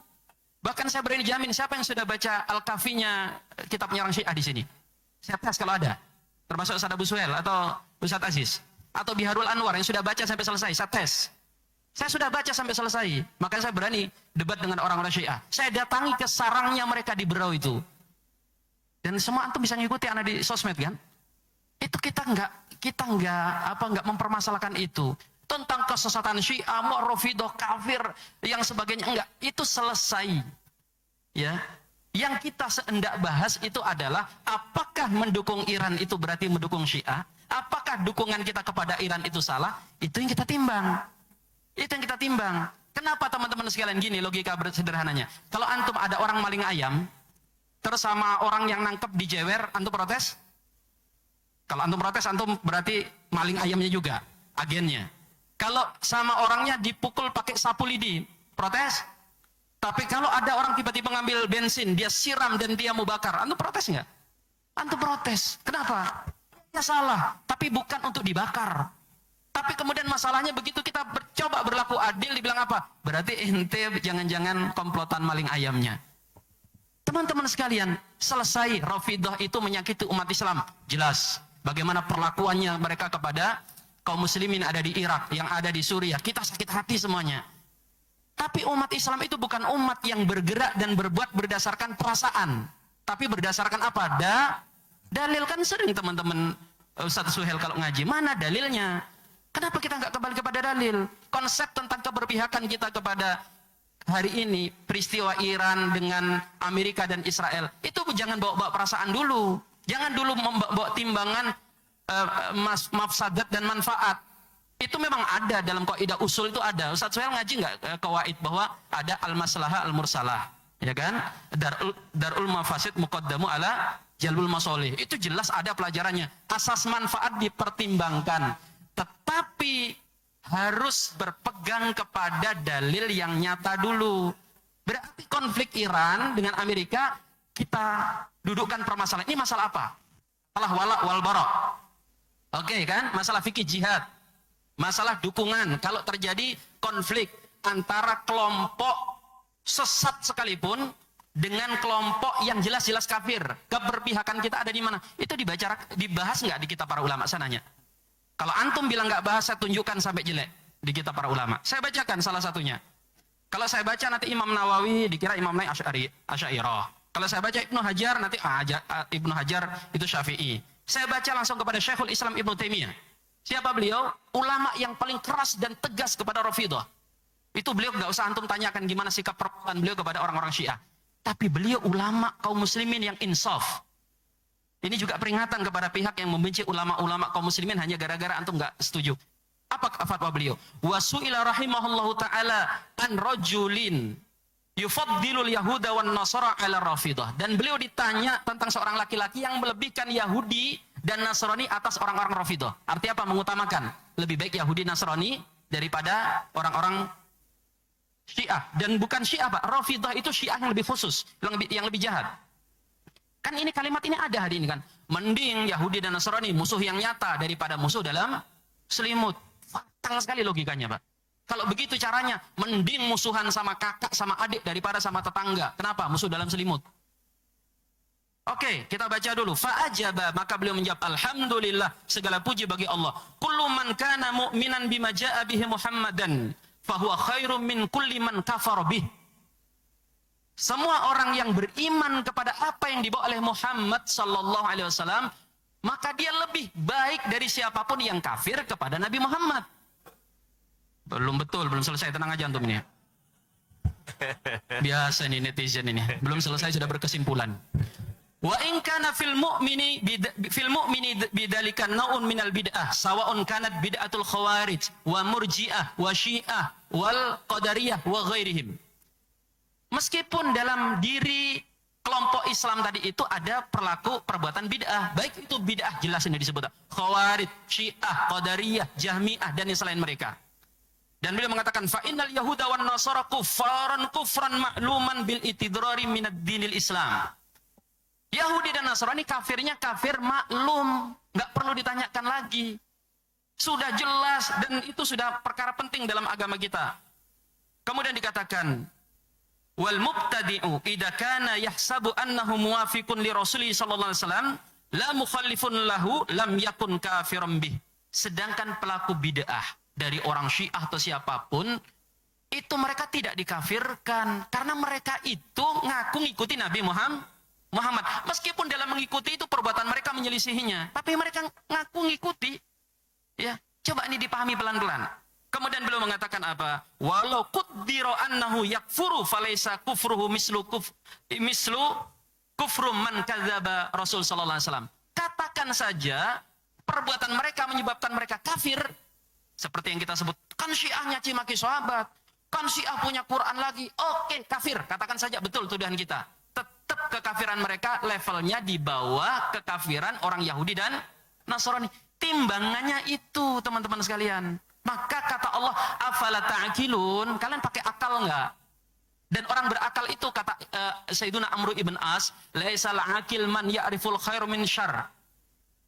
Speaker 2: Bahkan saya berani jamin, siapa yang sudah baca Al-Kafinya kitab penyerang Syiah di sini? Saya tes kalau ada. Termasuk Ustadz Abu Suhail atau Ustadz Aziz atau Biharul Anwar yang sudah baca sampai selesai, saya tes. Saya sudah baca sampai selesai, makanya saya berani debat dengan orang-orang Syiah. Saya datangi ke sarangnya mereka di Berau itu. Dan semua antum bisa ngikuti anak di sosmed kan? Itu kita nggak mempermasalahkan itu. Tentang kesesatan Syiah, Mu'rafidah, kafir, yang sebagainya enggak, itu selesai. Ya. Yang kita hendak bahas itu adalah apakah mendukung Iran itu berarti mendukung Syiah? Apakah dukungan kita kepada Iran itu salah? Itu yang kita timbang. Itu yang kita timbang. Kenapa teman-teman sekalian gini logika sederhananya? Kalau antum ada orang maling ayam, terus sama orang yang nangkep dijewer, antum protes? Kalau antum protes, antum berarti maling ayamnya juga, agennya. Kalau sama orangnya dipukul pakai sapu lidi, protes? Tapi kalau ada orang tiba-tiba ngambil bensin, dia siram dan dia mau bakar, antum protes nggak? Antum protes. Kenapa? Ya salah, tapi bukan untuk dibakar. Tapi kemudian masalahnya begitu kita coba berlaku adil, dibilang apa? Berarti ente jangan-jangan komplotan maling ayamnya. Teman-teman sekalian, selesai Rafidah itu menyakiti umat Islam. Jelas bagaimana perlakuannya mereka kepada kaum muslimin ada di Irak, yang ada di Suriah. Kita sakit hati semuanya. Tapi umat Islam itu bukan umat yang bergerak dan berbuat berdasarkan perasaan. Tapi berdasarkan apa? Dalil. Kan sering teman-teman Ustaz Suhel kalau ngaji, mana dalilnya? Kenapa kita nggak kembali kepada dalil? Konsep tentang keberpihakan kita kepada hari ini, peristiwa Iran dengan Amerika dan Israel, itu jangan bawa-bawa perasaan dulu. Jangan dulu membawa timbangan mafsadat dan manfaat. Itu memang ada dalam kaidah usul, itu ada. Ustaz Suhel ngaji nggak kawaid bahwa ada al-maslahah al-mursalah, ya kan? Darul mafasid muqaddamu ala jalbul masolih. Itu jelas ada pelajarannya. Asas manfaat dipertimbangkan, tetapi harus berpegang kepada dalil yang nyata dulu. Berarti konflik Iran dengan Amerika, kita dudukkan permasalahan. Ini masalah apa? Masalah wala wal bara. Oke kan? Masalah fikih jihad. Masalah dukungan. Kalau terjadi konflik antara kelompok sesat sekalipun dengan kelompok yang jelas-jelas kafir, keberpihakan kita ada di mana? Itu dibahas nggak di kitab para ulama sananya? Kalau antum bilang nggak bahas, saya tunjukkan sampai jelek di kitab para ulama. Saya bacakan salah satunya. Kalau saya baca nanti Imam Nawawi dikira Imam Nawawi Asy'ariyah. Kalau saya baca Ibnu Hajar nanti Ibnu Hajar itu Syafi'i. Saya baca langsung kepada Syekhul Islam Ibnu Taimiyah. Siapa beliau? Ulama yang paling keras dan tegas kepada Rafidhah. Itu beliau nggak usah antum tanyakan gimana sikap perbuatan beliau kepada orang-orang Syiah. Tapi beliau ulama kaum muslimin yang insaf. Ini juga peringatan kepada pihak yang membenci ulama-ulama kaum muslimin hanya gara-gara antum nggak setuju. Apa fatwa beliau? Wasu'ila rahimahullahu ta'ala an rajulin yufaddilul yahuda wan nasara ala Rafidah. Dan beliau ditanya tentang seorang laki-laki yang melebihkan Yahudi dan Nasrani atas orang-orang Rafidah. Artinya apa? Mengutamakan. Lebih baik Yahudi Nasrani daripada orang-orang Syiah. Dan bukan Syiah, Pak. Rafidah itu Syiah yang lebih khusus, yang lebih jahat. Kan ini kalimat ini ada hari ini kan. Mending Yahudi dan Nasrani musuh yang nyata daripada musuh dalam selimut. Fatal sekali logikanya, Pak. Kalau begitu caranya, mending musuhan sama kakak sama adik daripada sama tetangga. Kenapa? Musuh dalam selimut. Oke, kita baca dulu. Fa'ajaba, maka beliau menjawab, alhamdulillah, segala puji bagi Allah. Kullu man kana mu'minan bima ja'a bihi Muhammadan, fahuwa khairum min kulli man kafar bih. Semua orang yang beriman kepada apa yang dibawa oleh Muhammad sallallahu alaihi wasallam, maka dia lebih baik dari siapapun yang kafir kepada Nabi Muhammad. Belum betul, belum selesai, tenang aja antum ini. Biasa nih netizen ini, belum selesai sudah berkesimpulan. Wa in kana fil mu'mini bidzalika naun minal bid'ah sawa'un kanat bid'atul khawarij wa murji'ah wa syiah wal qadariyah wa ghairihim. Meskipun dalam diri kelompok Islam tadi itu ada perbuatan bid'ah, baik itu bid'ah jelas ini disebut khawarij, syiah, qadariyah, jahmiyah dan yang selain mereka. Dan beliau mengatakan fa innal yahuda wan nasara kufran ma'luman bil itidrari minad dinil Islam. Yahudi dan Nasrani kafirnya kafir maklum, nggak perlu ditanyakan lagi. Sudah jelas dan itu sudah perkara penting dalam agama kita. Kemudian dikatakan wal mubtadi'u idza kana yahsabu annahu muwafiqun li Rasulih sallallahu alaihi wasallam la mukhallifun lahu lam yakun kafiran bih. Sedangkan pelaku bid'ah dari orang Syiah atau siapapun itu mereka tidak dikafirkan karena mereka itu ngaku ngikuti Nabi Muhammad. Meskipun dalam mengikuti itu perbuatan mereka menyelisihinya, tapi mereka ngaku ngikuti. Ya, coba ini dipahami pelan-pelan. Kemudian beliau mengatakan apa? Walau qaddira annahu yakfuru falaysa kufruhu mislu kufrum man kadzdzaba Rasul sallallahu alaihi wasallam. Katakan saja perbuatan mereka menyebabkan mereka kafir. Seperti yang kita sebut, kan Syiah nyaci maki sahabat, kan Syiah punya Quran lagi. Oke, kafir. Katakan saja betul tuduhan kita. Tetap kekafiran mereka levelnya di bawah kekafiran orang Yahudi dan Nasrani. Timbangannya itu, teman-teman sekalian. Maka kata Allah, afala ta'qilun, kalian pakai akal enggak? Dan orang berakal itu kata Sayyiduna Amr ibn As, laisal akil man ya'riful khair min syarr.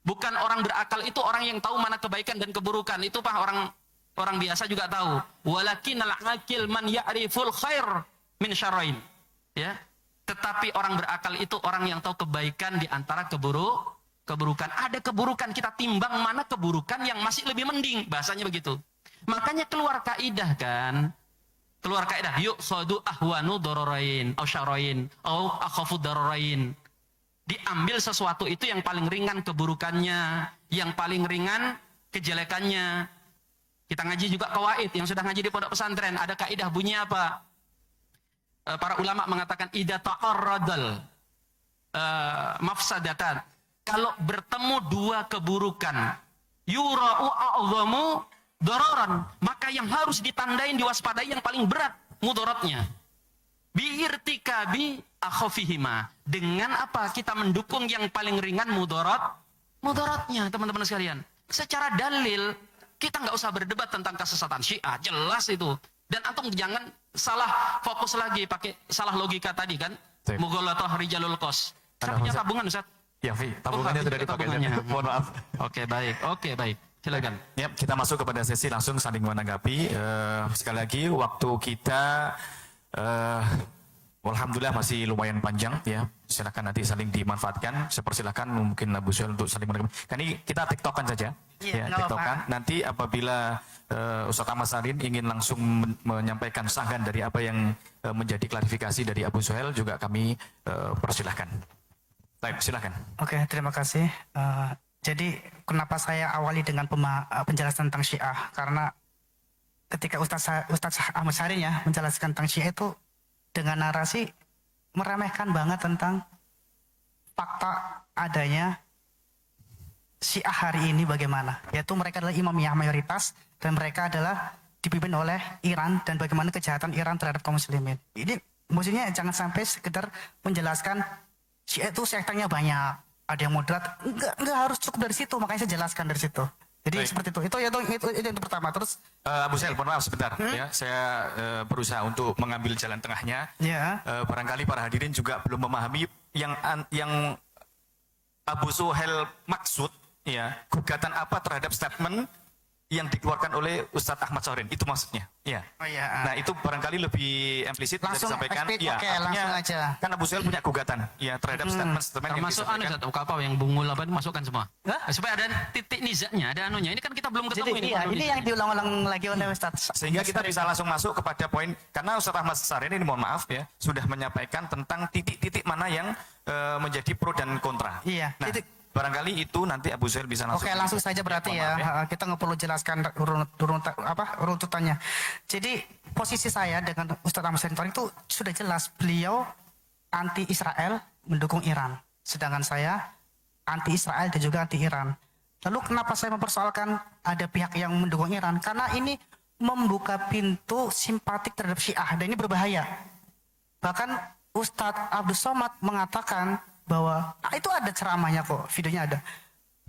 Speaker 2: Bukan orang berakal itu orang yang tahu mana kebaikan dan keburukan. Itu orang biasa juga tahu. Walakinal akil man ya'riful khair min syarrain. Ya. Tetapi orang berakal itu orang yang tahu kebaikan di antara keburukan. Ada keburukan, kita timbang mana keburukan yang masih lebih mending. Bahasanya begitu. Makanya keluar kaidah kan. Keluar kaidah, yuk khadu ahwanu dararain au syarrain au akhafu dararain. Diambil sesuatu itu yang paling ringan keburukannya, yang paling ringan kejelekannya. Kita ngaji juga kawaid, yang sudah ngaji di pondok pesantren, ada kaidah bunyi apa? Para ulama mengatakan idza ta'arradal mafsadatan. Kalau bertemu dua keburukan, yura'u a'zamu dararan, maka yang harus ditandain diwaspadai yang paling berat mudaratnya. Biirtikabi akhafihima. Dengan apa kita mendukung yang paling ringan mudaratnya, teman-teman sekalian. Secara dalil kita nggak usah berdebat tentang kesesatan Syiah, jelas itu. Dan antum jangan salah fokus lagi pakai salah logika tadi kan. Mughalatah rijalul qos. Saya punya tabungan Ustaz.
Speaker 3: Ya, Fi, tabungannya sudah dipakai. Mohon maaf.
Speaker 2: Oke, baik. Silakan.
Speaker 3: Ya, kita masuk kepada sesi langsung saling menanggapi. Sekali lagi waktu kita alhamdulillah masih lumayan panjang ya. Silakan nanti saling dimanfaatkan. Saya persilahkan mungkin Abu Suhail untuk saling menanggapi. Kan ini kita tiktokan saja.
Speaker 1: Iya,
Speaker 3: Ya, tiktokan. Nanti apabila Ustaz Ahmad Sarin ingin langsung menyampaikan sanggahan dari apa yang menjadi klarifikasi dari Abu Suhail juga kami persilahkan. Baik, silakan.
Speaker 1: Oke, terima kasih. Jadi kenapa saya awali dengan penjelasan tentang Syiah? Karena ketika Ustaz Ahmad Sarin ya menjelaskan tentang Syiah itu dengan narasi meremehkan banget tentang fakta adanya Syiah hari ini bagaimana. Yaitu mereka adalah imamiyah mayoritas dan mereka adalah dipimpin oleh Iran dan bagaimana kejahatan Iran terhadap kaum muslimin. Ini maksudnya jangan sampai sekedar menjelaskan Syiah itu sektornya banyak. Ada yang moderat, enggak harus cukup dari situ, makanya saya jelaskan dari situ. Jadi
Speaker 3: Baik.
Speaker 1: seperti itu. Itu yang pertama. Terus
Speaker 3: Abu Suhail, mohon maaf sebentar ya. Saya berusaha untuk mengambil jalan tengahnya.
Speaker 1: ya,
Speaker 3: Barangkali para hadirin juga belum memahami yang Abu Suhail maksud ya, gugatan apa terhadap statement yang dikeluarkan oleh Ustadz Ahmad Sarin, itu maksudnya. Ya.
Speaker 1: Oh iya.
Speaker 3: Nah, itu barangkali lebih implisit bisa
Speaker 1: Langsung
Speaker 3: disampaikan.
Speaker 1: explicit,
Speaker 3: Ya,
Speaker 1: oke,
Speaker 3: artinya
Speaker 1: langsung aja.
Speaker 3: kan Abu Suhail punya gugatan ya terhadap statement-statement yang
Speaker 2: Termasuk
Speaker 3: disampaikan.
Speaker 2: apa yang bungul apa itu masukkan semua.
Speaker 1: Hah?
Speaker 2: Supaya ada titik nizaknya, ada anunya. Ini kan kita belum
Speaker 1: Jadi
Speaker 2: ketemu
Speaker 1: iya, ini yang diulang-ulang lagi oleh Ustaz.
Speaker 3: Sehingga kita bisa langsung masuk kepada poin, karena Ustadz Ahmad Sarin ini mohon maaf ya, sudah menyampaikan tentang titik-titik mana yang menjadi pro dan kontra.
Speaker 1: Iya,
Speaker 3: Nah,
Speaker 1: titik.
Speaker 3: barangkali itu nanti Abu Suhail bisa langsung.
Speaker 1: Oke, langsung saja berarti
Speaker 3: Mohon
Speaker 1: ya.
Speaker 3: maaf
Speaker 1: Kita nggak perlu jelaskan runtutannya. Jadi posisi saya dengan Ustadz Ahmad Sarin itu sudah jelas, beliau anti Israel, mendukung Iran. Sedangkan saya anti Israel dan juga anti Iran. Lalu kenapa saya mempersoalkan ada pihak yang mendukung Iran? Karena ini membuka pintu simpatik terhadap Syiah dan ini berbahaya. Bahkan Ustadz Abdus Somad mengatakan bahwa itu ada ceramahnya kok, videonya ada.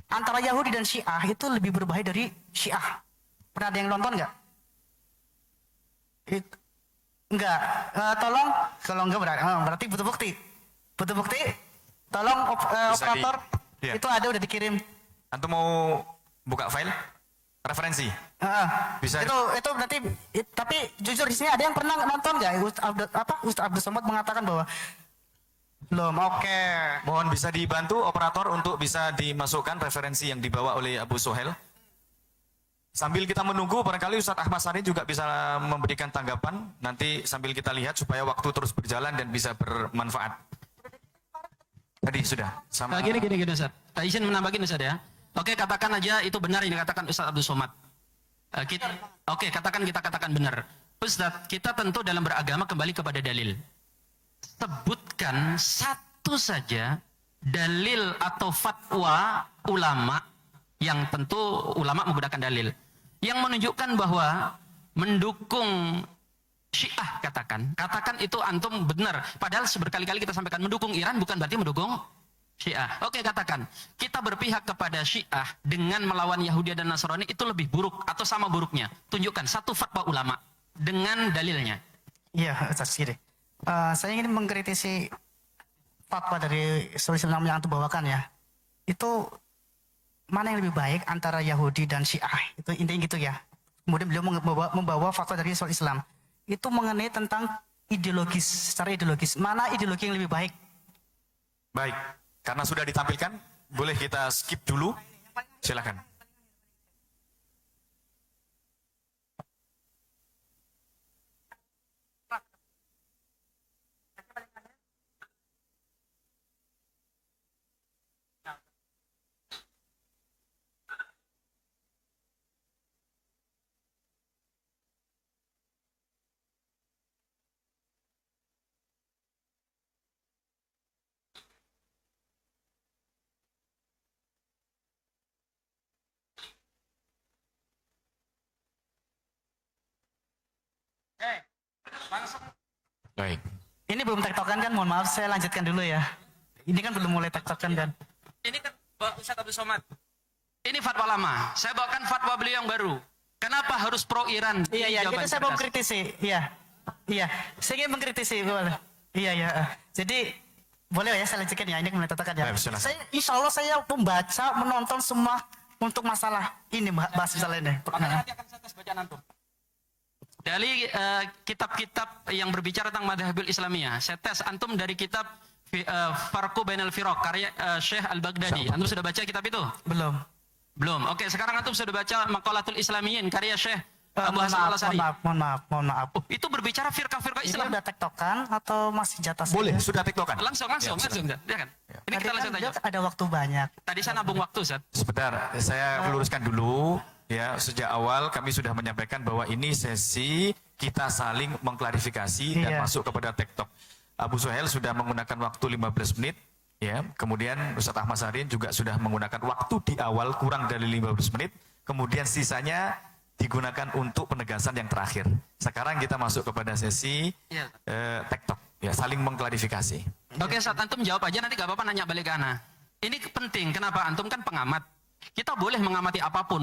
Speaker 1: Antara Yahudi dan Syiah itu lebih berbahaya dari Syiah. Pernah ada yang nonton nggak? Enggak. Tolong, kalau enggak berarti butuh bukti. Butuh bukti? Tolong operator.
Speaker 3: iya.
Speaker 1: Itu ada udah dikirim.
Speaker 3: Antum mau buka file referensi? Bisa.
Speaker 1: Itu berarti tapi jujur di sini ada yang pernah nonton nggak? Ustadz Abdus Somad mengatakan bahwa belum. Oke.
Speaker 3: Mohon bisa dibantu operator untuk bisa dimasukkan referensi yang dibawa oleh Abu Suhail. Sambil kita menunggu, barangkali Ustadz Ahmad Sarin juga bisa memberikan tanggapan. Nanti sambil kita lihat supaya waktu terus berjalan dan bisa bermanfaat. Tadi sudah. Sama.
Speaker 2: Gini Ustaz. Izin menambahkan Ustaz ya. Oke, katakan aja itu benar yang dikatakan Ustaz Abdul Somad. Kita katakan benar. Ustaz, kita tentu dalam beragama kembali kepada dalil. Sebutkan satu saja dalil atau fatwa ulama yang tentu ulama menggunakan dalil yang menunjukkan bahwa mendukung Syiah, katakan itu antum benar, padahal berkali-kali kita sampaikan mendukung Iran bukan berarti mendukung Syiah. Oke, katakan kita berpihak kepada Syiah dengan melawan Yahudi dan Nasrani itu lebih buruk atau sama buruknya. Tunjukkan satu fatwa ulama dengan dalilnya.
Speaker 1: Iya, Ustaz, gini. Saya ingin mengkritisi fatwa dari Syekhul Islam yang antum bawakan ya. Itu mana yang lebih baik antara Yahudi dan Syiah? Itu intinya gitu ya. Kemudian beliau membawa fatwa dari Syekhul Islam. Itu mengenai tentang ideologis, secara ideologis. Mana ideologi yang lebih baik?
Speaker 3: Baik, karena sudah ditampilkan, boleh kita skip dulu. Silakan. Baik.
Speaker 1: Ini belum tektokan kan? Mohon maaf, saya lanjutkan dulu ya. Ini kan belum mulai tektokan kan?
Speaker 2: Ini kan Ustaz Abdul Somad. Ini fatwa lama. Saya bawakan fatwa beliau yang baru. Kenapa harus pro Iran?
Speaker 1: Iya, iya.
Speaker 2: Jawaban
Speaker 1: Jadi saya mau
Speaker 2: cerdas.
Speaker 1: mengkritisi. Iya. Iya. Saya ingin mengkritisi. Boleh. Iya, iya. Jadi, boleh ya saya lanjutkan ya. Ini mulai tektokan ya.
Speaker 3: Baik, silakan.
Speaker 1: Insya Allah saya membaca, menonton semua untuk masalah ini, bahas masalah ini.
Speaker 2: Nanti akan saya tes bacaan antum. Dari kitab-kitab yang berbicara tentang madhabul Islamiyah, saya tes antum dari kitab Farqu Bainal Firaq karya Syekh Al-Baghdadi. Antum sudah baca kitab itu?
Speaker 1: Belum.
Speaker 2: Belum. Oke, sekarang antum sudah baca Maqalatul Islamiyin karya Syekh Abu
Speaker 1: Mohon
Speaker 2: Hasan
Speaker 1: maaf,
Speaker 2: Al-Asari.
Speaker 1: mohon maaf.
Speaker 2: Oh, itu berbicara firqah-firqah
Speaker 1: Ini
Speaker 2: Islam.
Speaker 1: udah tektokan atau masih jatah saja?
Speaker 3: Boleh, sudah tektokan.
Speaker 2: Langsung.
Speaker 3: Ya, silakan.
Speaker 2: Ya kan? Ini
Speaker 1: Tadi
Speaker 2: kita
Speaker 1: kan
Speaker 2: langsung
Speaker 1: beliau
Speaker 2: tanya.
Speaker 1: ada waktu banyak.
Speaker 2: Tadi saya nabung waktu, Ustaz.
Speaker 3: Sebentar, saya luruskan dulu. Ya, sejak awal kami sudah menyampaikan bahwa ini sesi kita saling mengklarifikasi dan
Speaker 1: Iya.
Speaker 3: masuk kepada TikTok. Abu Suhail sudah menggunakan waktu 15 menit. Ya, kemudian Ustadz Ahmad Sarin juga sudah menggunakan waktu di awal kurang dari 15 menit. Kemudian sisanya digunakan untuk penegasan yang terakhir. Sekarang kita masuk kepada sesi
Speaker 2: Iya.
Speaker 3: TikTok. Ya, saling mengklarifikasi.
Speaker 2: Oke, saat antum jawab aja, nanti gak apa-apa nanya balik ke ana. Ini penting, kenapa? Antum kan pengamat. Kita boleh mengamati apapun,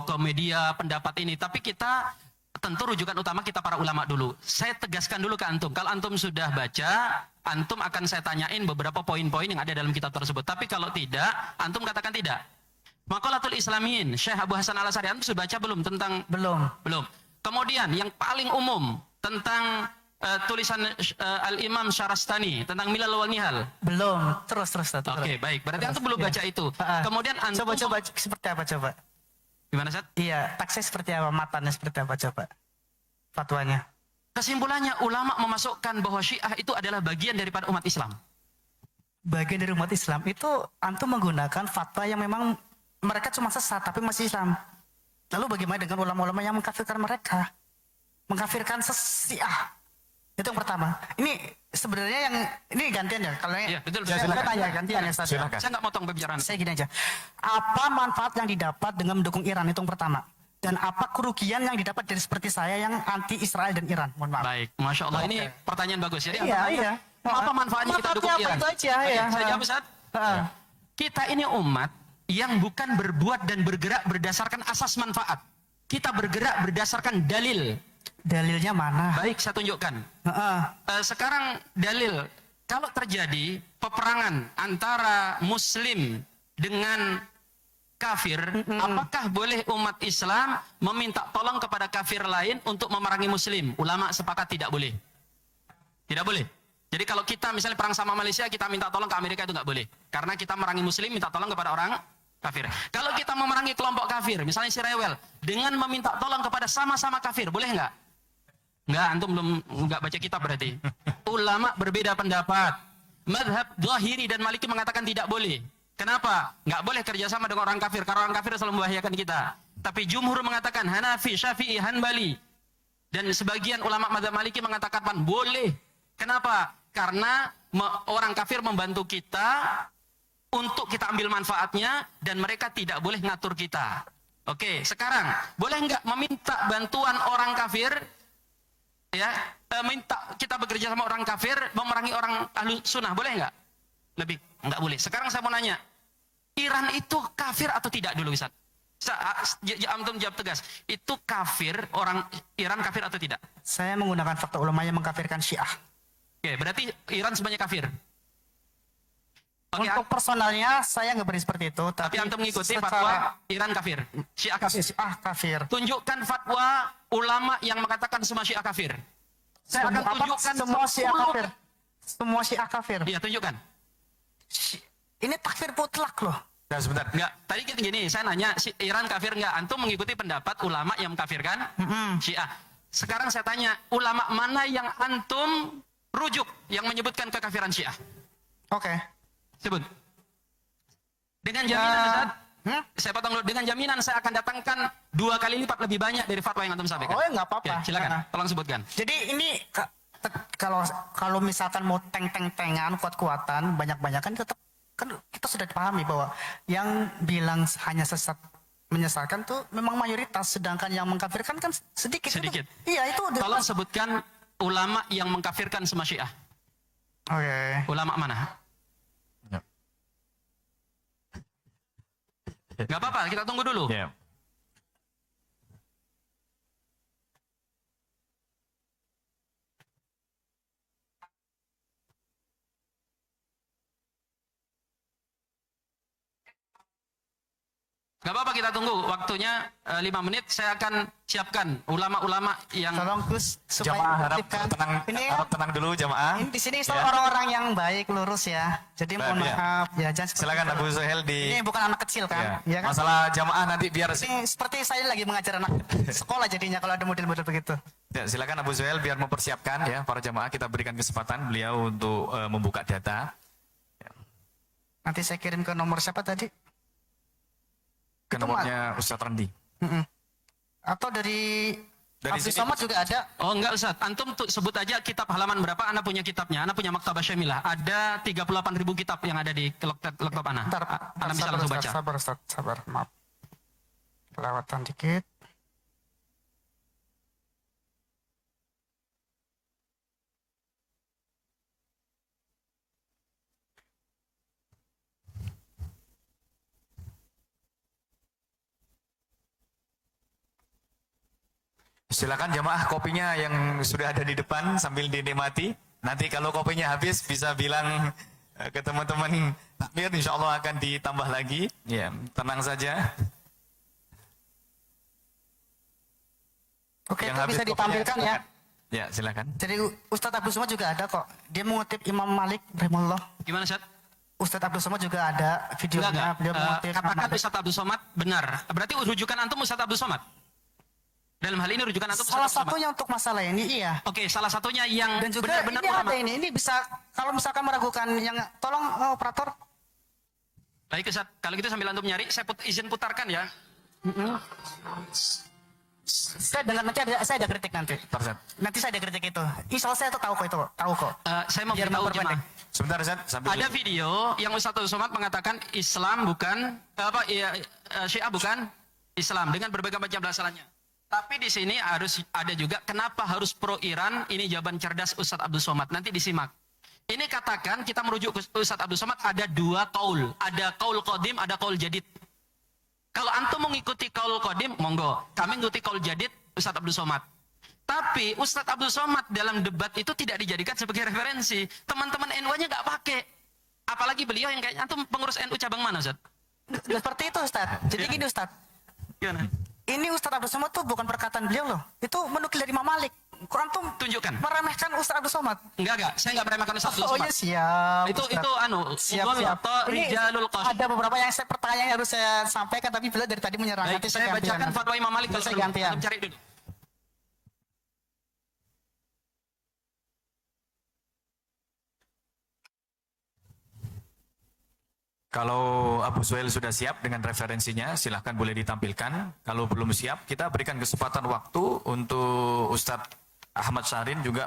Speaker 2: ke media, pendapat ini, tapi kita tentu rujukan utama kita para ulama dulu. Saya tegaskan dulu ke antum, kalau antum sudah baca, antum akan saya tanyain beberapa poin-poin yang ada dalam kitab tersebut. Tapi kalau tidak, antum katakan tidak. Maqalatul Islamiyin, Syekh Abu Hasan Al-Asari, antum sudah baca belum tentang?
Speaker 1: Belum.
Speaker 2: Belum. Kemudian yang paling umum tentang tulisan Al-Imam Syarastani tentang Milal wal Nihal.
Speaker 1: Belum. Terus.
Speaker 2: Oke, baik. Berarti antum belum
Speaker 1: Iya.
Speaker 2: baca itu. Kemudian antum
Speaker 1: Coba seperti apa coba?
Speaker 2: gimana, Sat?
Speaker 1: Iya, teksnya seperti apa, matanya seperti apa coba? Fatwanya.
Speaker 2: Kesimpulannya ulama memasukkan bahwa Syiah itu adalah bagian daripada umat Islam.
Speaker 1: Bagian dari umat Islam itu antum menggunakan fatwa yang memang mereka cuma sesat tapi masih Islam. Lalu bagaimana dengan ulama-ulama yang mengkafirkan mereka? Mengkafirkan Syiah. Itu yang pertama. Ini sebenarnya yang ini gantian ya. Kalau
Speaker 2: Iya, betul.
Speaker 1: Saya
Speaker 3: silakan.
Speaker 1: tanya gantian ya Ustaz.
Speaker 3: Silakan.
Speaker 2: Saya nggak motong pembicaraan.
Speaker 1: Saya gini aja. Apa manfaat yang didapat dengan mendukung Iran itu yang pertama? Dan apa kerugian yang didapat dari seperti saya yang anti Israel dan Iran? Mohon maaf.
Speaker 2: Baik, Masya Allah. Ini
Speaker 1: Oke.
Speaker 2: pertanyaan bagus. Jadi
Speaker 1: Iya,
Speaker 2: antum
Speaker 1: iya.
Speaker 2: tanya, apa manfaatnya kita dukung
Speaker 1: Manfaatnya apa
Speaker 2: Iran?
Speaker 1: itu aja,
Speaker 2: Oke,
Speaker 1: ya.
Speaker 2: saya jawab, Ustaz. Kita ini umat yang bukan berbuat dan bergerak berdasarkan asas manfaat. Kita bergerak berdasarkan dalil.
Speaker 1: Dalilnya mana?
Speaker 2: Baik, saya tunjukkan.
Speaker 1: Heeh.
Speaker 2: Sekarang dalil, kalau terjadi peperangan antara Muslim dengan kafir, apakah boleh umat Islam meminta tolong kepada kafir lain untuk memerangi Muslim? Ulama sepakat tidak boleh. Tidak boleh. Jadi kalau kita misalnya perang sama Malaysia, kita minta tolong ke Amerika itu nggak boleh. Karena kita memerangi Muslim, minta tolong kepada orang kafir. Kalau kita memerangi kelompok kafir, misalnya si Rewel, dengan meminta tolong kepada sama-sama kafir, boleh nggak? Nggak, antum belum nggak baca kitab berarti. Ulama berbeda pendapat. Madhab Zahiri dan Maliki mengatakan tidak boleh. Kenapa? Nggak boleh kerjasama dengan orang kafir, karena orang kafir selalu membahayakan kita. Tapi jumhur mengatakan Hanafi, Syafi'i, Hanbali. Dan sebagian ulama madhab Maliki mengatakan boleh. Kenapa? Karena orang kafir membantu kita untuk kita ambil manfaatnya dan mereka tidak boleh ngatur kita. Oke, sekarang boleh nggak meminta bantuan orang kafir? Ya, minta kita bekerja sama orang kafir memerangi orang ahlu sunnah, boleh nggak? Lebih nggak boleh. Sekarang saya mau nanya, Iran itu kafir atau tidak dulu, Ustaz? Antum jawab tegas. Itu kafir, orang Iran kafir atau tidak?
Speaker 1: Saya menggunakan fakta ulama yang mengkafirkan Syiah.
Speaker 2: Oke, berarti Iran semuanya kafir. Oke,
Speaker 1: Untuk personalnya saya nggak beri seperti itu,
Speaker 2: tapi antum mengikuti
Speaker 1: secara
Speaker 2: fatwa Iran kafir. Syiah kafir.
Speaker 1: kafir.
Speaker 2: Tunjukkan fatwa ulama yang mengatakan semua Syiah kafir. Saya akan tunjukkan
Speaker 1: semua Syiah
Speaker 2: 10.
Speaker 1: kafir. Semua Syiah kafir.
Speaker 2: Iya, tunjukkan.
Speaker 1: Ini takfir mutlak loh.
Speaker 3: Nah, sebentar.
Speaker 2: Enggak, tadi gini, saya nanya Iran kafir enggak? Antum mengikuti pendapat ulama yang mengkafirkan Syiah. Sekarang saya tanya, ulama mana yang antum rujuk yang menyebutkan kekafiran Syiah?
Speaker 1: Oke.
Speaker 2: Sebut. Dengan jaminan, Ustaz, saya potong dulu. Dengan jaminan saya akan datangkan 2 kali lipat lebih banyak dari fatwa yang antum sampaikan.
Speaker 1: Oh, ya, nggak apa-apa.
Speaker 2: Ya, silakan, tolong sebutkan.
Speaker 1: Jadi ini kalau misalkan mau teng-teng-tengan kuat-kuatan banyak-banyak kan tetap kan kita sudah dipahami bahwa yang bilang hanya sesat menyesatkan tuh memang mayoritas, sedangkan yang mengkafirkan kan sedikit.
Speaker 2: Sedikit.
Speaker 1: Iya itu.
Speaker 2: Tolong sebutkan ulama yang mengkafirkan semua Syiah.
Speaker 1: Oke.
Speaker 2: Ulama mana? Gak apa-apa, kita tunggu dulu.
Speaker 3: Ya.
Speaker 2: Gak apa-apa, kita tunggu. Waktunya 5 menit. Saya akan siapkan ulama-ulama yang
Speaker 1: Tolong Gus supaya
Speaker 3: Jamaah harap
Speaker 1: tertibkan.
Speaker 3: tenang,
Speaker 1: Ini
Speaker 3: harap tenang dulu jamaah.
Speaker 1: ini di sini
Speaker 3: Ya.
Speaker 1: orang-orang yang baik lurus ya. Jadi mohon
Speaker 3: Ya.
Speaker 1: maaf ya, jangan seperti
Speaker 3: Silakan
Speaker 1: itu.
Speaker 3: Abu Suhel di
Speaker 1: Ini bukan anak kecil
Speaker 3: ya.
Speaker 1: kan? Ya kan?
Speaker 3: Masalah jamaah nanti biar
Speaker 1: Ini seperti saya lagi mengajar anak sekolah jadinya kalau ada model-model begitu.
Speaker 3: ya, silakan Abu Suhel biar mempersiapkan ya para jamaah, kita berikan kesempatan beliau untuk membuka data.
Speaker 1: Nanti saya kirim ke nomor siapa tadi?
Speaker 3: Ke
Speaker 1: Itu,
Speaker 3: nomornya Ustadz Randi.
Speaker 1: Atau dari
Speaker 3: Dari
Speaker 1: Abdul
Speaker 3: sini.
Speaker 1: Somad juga ada.
Speaker 2: Oh enggak Ustaz, antum tuh sebut aja kitab halaman berapa, Anda punya kitabnya, Anda punya Maktabah Syamilah. Ada 38.000 kitab yang ada di laptop Anda.
Speaker 1: Bentar,
Speaker 2: Anda bisa
Speaker 1: sabar,
Speaker 2: langsung
Speaker 1: Ustaz,
Speaker 2: baca.
Speaker 1: sabar, Ustaz, sabar, maaf. Kelewatan dikit.
Speaker 3: Silakan jamaah kopinya yang sudah ada di depan sambil dinikmati. Nanti kalau kopinya habis bisa bilang ke teman-teman takmir, insya Allah akan ditambah lagi. Ya, tenang saja.
Speaker 1: Oke,
Speaker 3: Yang
Speaker 1: itu
Speaker 3: habis
Speaker 1: bisa
Speaker 3: kopinya,
Speaker 1: ditampilkan ya.
Speaker 3: silakan. Ya, silakan.
Speaker 1: Jadi Ustadz Abdul Somad juga ada kok. Dia mengutip Imam Malik rahimahullah.
Speaker 2: Gimana Ustaz?
Speaker 1: Ustadz Abdul Somad juga ada videonya.
Speaker 2: Enggak.
Speaker 1: Beliau mengutip
Speaker 2: Katakan
Speaker 1: Imam Malik.
Speaker 2: Ustaz Abdul Somad benar. Berarti rujukan antum Ustaz Abdul Somad. Dalam hal ini rujukan antum
Speaker 1: Salah
Speaker 2: Ustaz Abdul Somad.
Speaker 1: satunya untuk masalah ini iya.
Speaker 2: Oke, salah satunya yang
Speaker 1: Dan juga
Speaker 2: benar-benar
Speaker 1: ini
Speaker 2: ulama.
Speaker 1: ada ini bisa kalau misalkan meragukan yang tolong operator.
Speaker 2: Baik Ustaz, kalau gitu sambil antum nyari, saya izin putarkan ya.
Speaker 1: Saya dengar nanti saya ada kritik nanti.
Speaker 3: Tarzan.
Speaker 1: Nanti saya ada kritik itu. Insya Allah saya tuh tahu kok itu, tahu kok.
Speaker 2: Saya mau
Speaker 1: Biar
Speaker 2: beritahu
Speaker 1: memperpendek.
Speaker 2: jemaah.
Speaker 3: Sebentar Ustaz, sambil
Speaker 2: Ada video yang Ustaz Abdul Somad mengatakan Islam bukan Syiah bukan Islam dengan berbagai macam alasannya. Tapi di sini harus ada juga kenapa harus pro Iran. Ini jawaban cerdas Ustaz Abdul Somad. Nanti disimak. Ini katakan kita merujuk ke Ustaz Abdul Somad ada 2 kaul. Ada kaul qadim, ada kaul jadid. Kalau antum mengikuti kaul qadim, monggo. Kami mengikuti kaul jadid Ustaz Abdul Somad. Tapi Ustaz Abdul Somad dalam debat itu tidak dijadikan sebagai referensi. Teman-teman NU-nya nggak pakai. Apalagi beliau yang kayaknya antum pengurus NU cabang mana, Ustaz?
Speaker 1: Seperti itu Ustaz. Jadi gini Ustaz.
Speaker 2: Gimana?
Speaker 1: Ini Ustaz Abdul Somad tuh bukan perkataan beliau loh. Itu menukil dari Imam Malik. Kok antum
Speaker 2: Tunjukkan.
Speaker 1: meremehkan Ustaz Abdul Somad?
Speaker 2: Enggak. Saya enggak meremehkan Ustaz Abdul
Speaker 1: Oh
Speaker 2: Somad.
Speaker 1: iya siap.
Speaker 2: Itu
Speaker 1: Ustaz. siap.
Speaker 2: atau
Speaker 1: Ini
Speaker 2: rijalul qasim.
Speaker 1: ada beberapa yang saya pertanyaan yang harus saya sampaikan tapi beliau dari tadi menyerang.
Speaker 2: Baik,
Speaker 1: Nanti
Speaker 2: saya
Speaker 1: gantian.
Speaker 2: bacakan fatwa Imam Malik
Speaker 1: Nanti saya
Speaker 2: dulu.
Speaker 1: gantian.
Speaker 2: Antum cari dulu.
Speaker 3: Kalau Abu Suhail sudah siap dengan referensinya, silahkan boleh ditampilkan. Kalau belum siap, kita berikan kesempatan waktu untuk Ustadz Ahmad Syahrin juga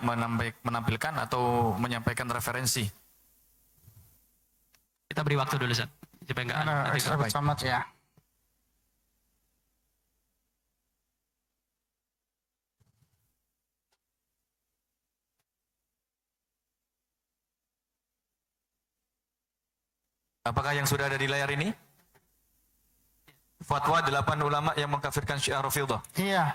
Speaker 3: menampilkan atau menyampaikan referensi.
Speaker 2: Kita beri waktu dulu, Ustaz. Supaya enggak nanti
Speaker 1: Ustaz Abdul Somad ya.
Speaker 3: Apakah yang sudah ada di layar ini? Fatwa 8 ulama yang mengkafirkan Syiah Rafidhah.
Speaker 1: Iya.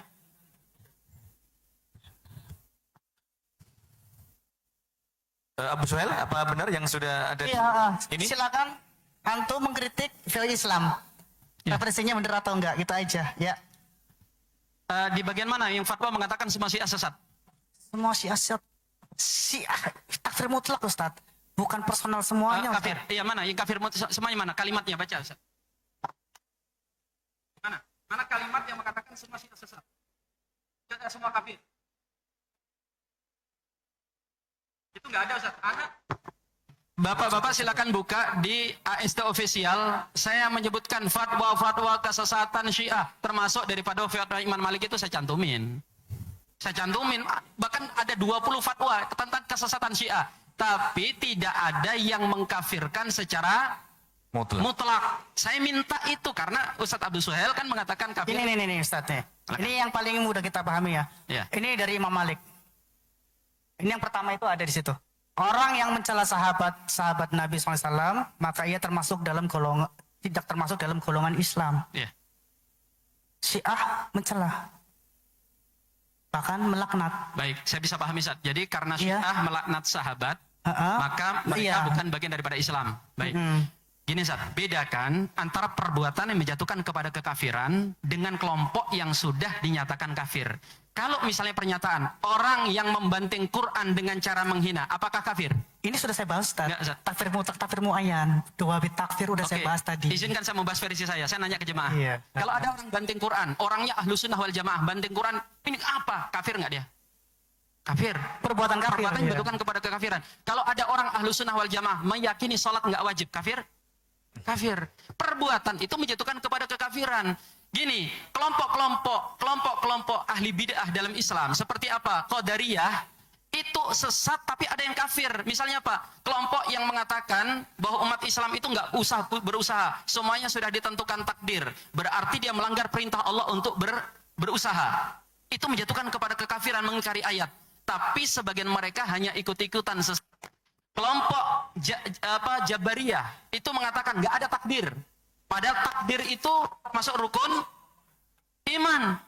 Speaker 3: Abu Suhail, apa benar yang sudah ada
Speaker 1: Iya,
Speaker 3: ini?
Speaker 1: silakan antum mengkritik film Islam.
Speaker 2: Ya.
Speaker 1: Referensinya benar atau enggak, gitu aja. Ya.
Speaker 2: Di bagian mana yang fatwa mengatakan semua Syiah sesat?
Speaker 1: Semua Syiah takfir mutlak Ustaz. Bukan personal semuanya.
Speaker 2: Kafir. Iya, mana? Yang kafir semuanya mana? Kalimatnya baca, Ustaz. Mana? Mana kalimat yang mengatakan semua Syiah sesat? Tidak semua kafir. Itu nggak ada, Ustaz. Bapak-bapak silakan buka di AST official. Saya menyebutkan fatwa-fatwa kesesatan Syiah, termasuk daripada fatwa Imam Malik itu saya cantumin. Saya cantumin, bahkan ada 20 fatwa tentang kesesatan Syiah. Tapi tidak ada yang mengkafirkan secara mutlak. Saya minta itu karena Ustadz Abdul Suhail kan mengatakan kafir.
Speaker 1: Ini Ustaz nih. Ini yang paling mudah kita pahami ya.
Speaker 2: Iya.
Speaker 1: Ini dari Imam Malik. Ini yang pertama itu ada di situ. Orang yang mencela sahabat Nabi SAW, maka ia termasuk dalam golongan, tidak termasuk dalam golongan Islam.
Speaker 2: Iya.
Speaker 1: Syiah mencela, bahkan melaknat.
Speaker 2: Baik, saya bisa pahami, Ustaz. Jadi karena
Speaker 1: Iya.
Speaker 2: Syiah melaknat sahabat, maka mereka
Speaker 1: Iya.
Speaker 2: bukan bagian daripada Islam. Baik. Gini, Ustaz, bedakan antara perbuatan yang menjatuhkan kepada kekafiran dengan kelompok yang sudah dinyatakan kafir. Kalau misalnya pernyataan orang yang membanting Quran dengan cara menghina, apakah kafir?
Speaker 1: Ini sudah saya bahas Ustaz.
Speaker 2: Enggak, Ustaz.
Speaker 1: Takfir mutlak, takfir muayyan. Dua bit takfir udah saya
Speaker 2: Oke,
Speaker 1: bahas tadi.
Speaker 2: izinkan saya membahas versi saya nanya ke jemaah.
Speaker 1: Iya.
Speaker 2: Kalau ada orang banting Quran, orangnya ahlu sunnah wal jamaah, banting Quran, ini apa? Kafir nggak dia? Kafir.
Speaker 1: Perbuatan kafir.
Speaker 2: Perbuatan
Speaker 1: Iya.
Speaker 2: menjatuhkan kepada kekafiran. Kalau ada orang ahlu sunnah wal jamaah meyakini sholat nggak wajib, kafir? Kafir. Perbuatan itu menjatuhkan kepada kekafiran. Gini, kelompok-kelompok ahli bid'ah dalam Islam seperti apa? Qadariyah itu sesat tapi ada yang kafir. Misalnya apa? Kelompok yang mengatakan bahwa umat Islam itu nggak usah berusaha, semuanya sudah ditentukan takdir. Berarti dia melanggar perintah Allah untuk berusaha. Itu menjatuhkan kepada kekafiran, mengingkari ayat. Tapi sebagian mereka hanya ikut-ikutan sesat. Kelompok Jabariyah itu mengatakan nggak ada takdir. Padahal takdir itu masuk rukun iman.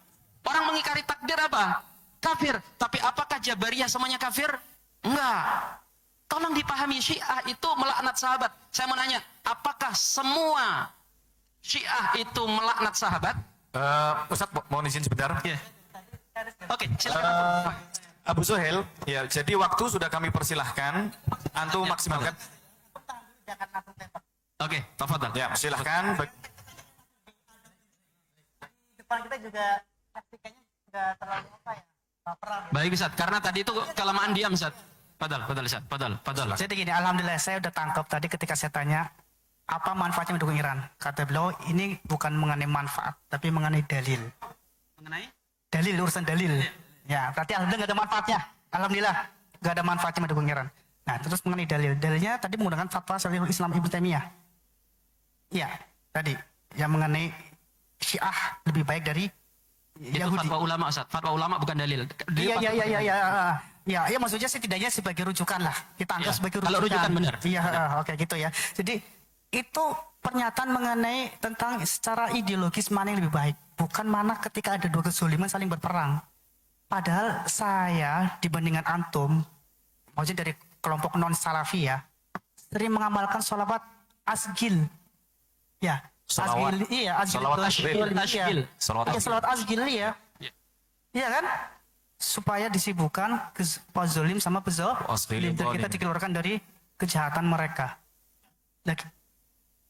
Speaker 2: Orang mengingkari takdir apa? Kafir. Tapi apakah Jabariyah semuanya kafir? Enggak. Tolong dipahami, Syiah itu melaknat sahabat. Saya mau nanya, apakah semua Syiah itu melaknat sahabat?
Speaker 3: Ustadz, mohon izin sebentar.
Speaker 2: Iya. Oke, silakan.
Speaker 3: Abu Suhail, ya, jadi waktu sudah kami persilahkan. Antum maksimalkan.
Speaker 2: Oke, tafadhal.
Speaker 3: Ya, silahkan.
Speaker 1: Depan kita juga taktikanya nggak terlalu apa ya? Baperan.
Speaker 2: Baik, Ustaz. Karena tadi itu kelamaan diam, Ustaz. Padahal, Ustaz. Padahal.
Speaker 1: Jadi gini, alhamdulillah saya udah tangkap tadi ketika saya tanya apa manfaatnya mendukung Iran. Kata beliau ini bukan mengenai manfaat, tapi mengenai dalil.
Speaker 2: Mengenai?
Speaker 1: Dalil, urusan dalil. Ya, berarti alhamdulillah nggak ada manfaatnya. Alhamdulillah nggak ada manfaatnya mendukung Iran. Nah, terus mengenai dalil. Dalilnya tadi menggunakan fatwa Syekhul Islam Ibnu Taimiyah. Iya, tadi yang mengenai Syiah lebih baik dari
Speaker 2: Itu
Speaker 1: Yahudi.
Speaker 2: fatwa ulama, Ustaz. Fatwa ulama bukan dalil.
Speaker 1: Iya, maksudnya setidaknya sebagai rujukan lah. Kita anggap
Speaker 2: Iya,
Speaker 1: sebagai rujukan.
Speaker 2: kalau rujukan benar.
Speaker 1: Iya,
Speaker 2: Benar.
Speaker 1: oke gitu ya. Jadi itu pernyataan mengenai tentang secara ideologis mana yang lebih baik, bukan mana ketika ada dua kezaliman saling berperang. Padahal saya dibandingkan antum, maksudnya dari kelompok non salafi ya, sering mengamalkan sholawat asgil. Ya,
Speaker 3: Sholawat.
Speaker 1: asgil, iya, asgil.
Speaker 3: Sholawat
Speaker 1: itu
Speaker 3: asgil.
Speaker 1: Iya.
Speaker 3: Sholawat
Speaker 1: Iya,
Speaker 3: asgil.
Speaker 1: sholawat asgil ya.
Speaker 2: Iya.
Speaker 1: Iya kan? Supaya disibukkan pezolim sama pezolim dan kita dikeluarkan dari kejahatan mereka. Lagi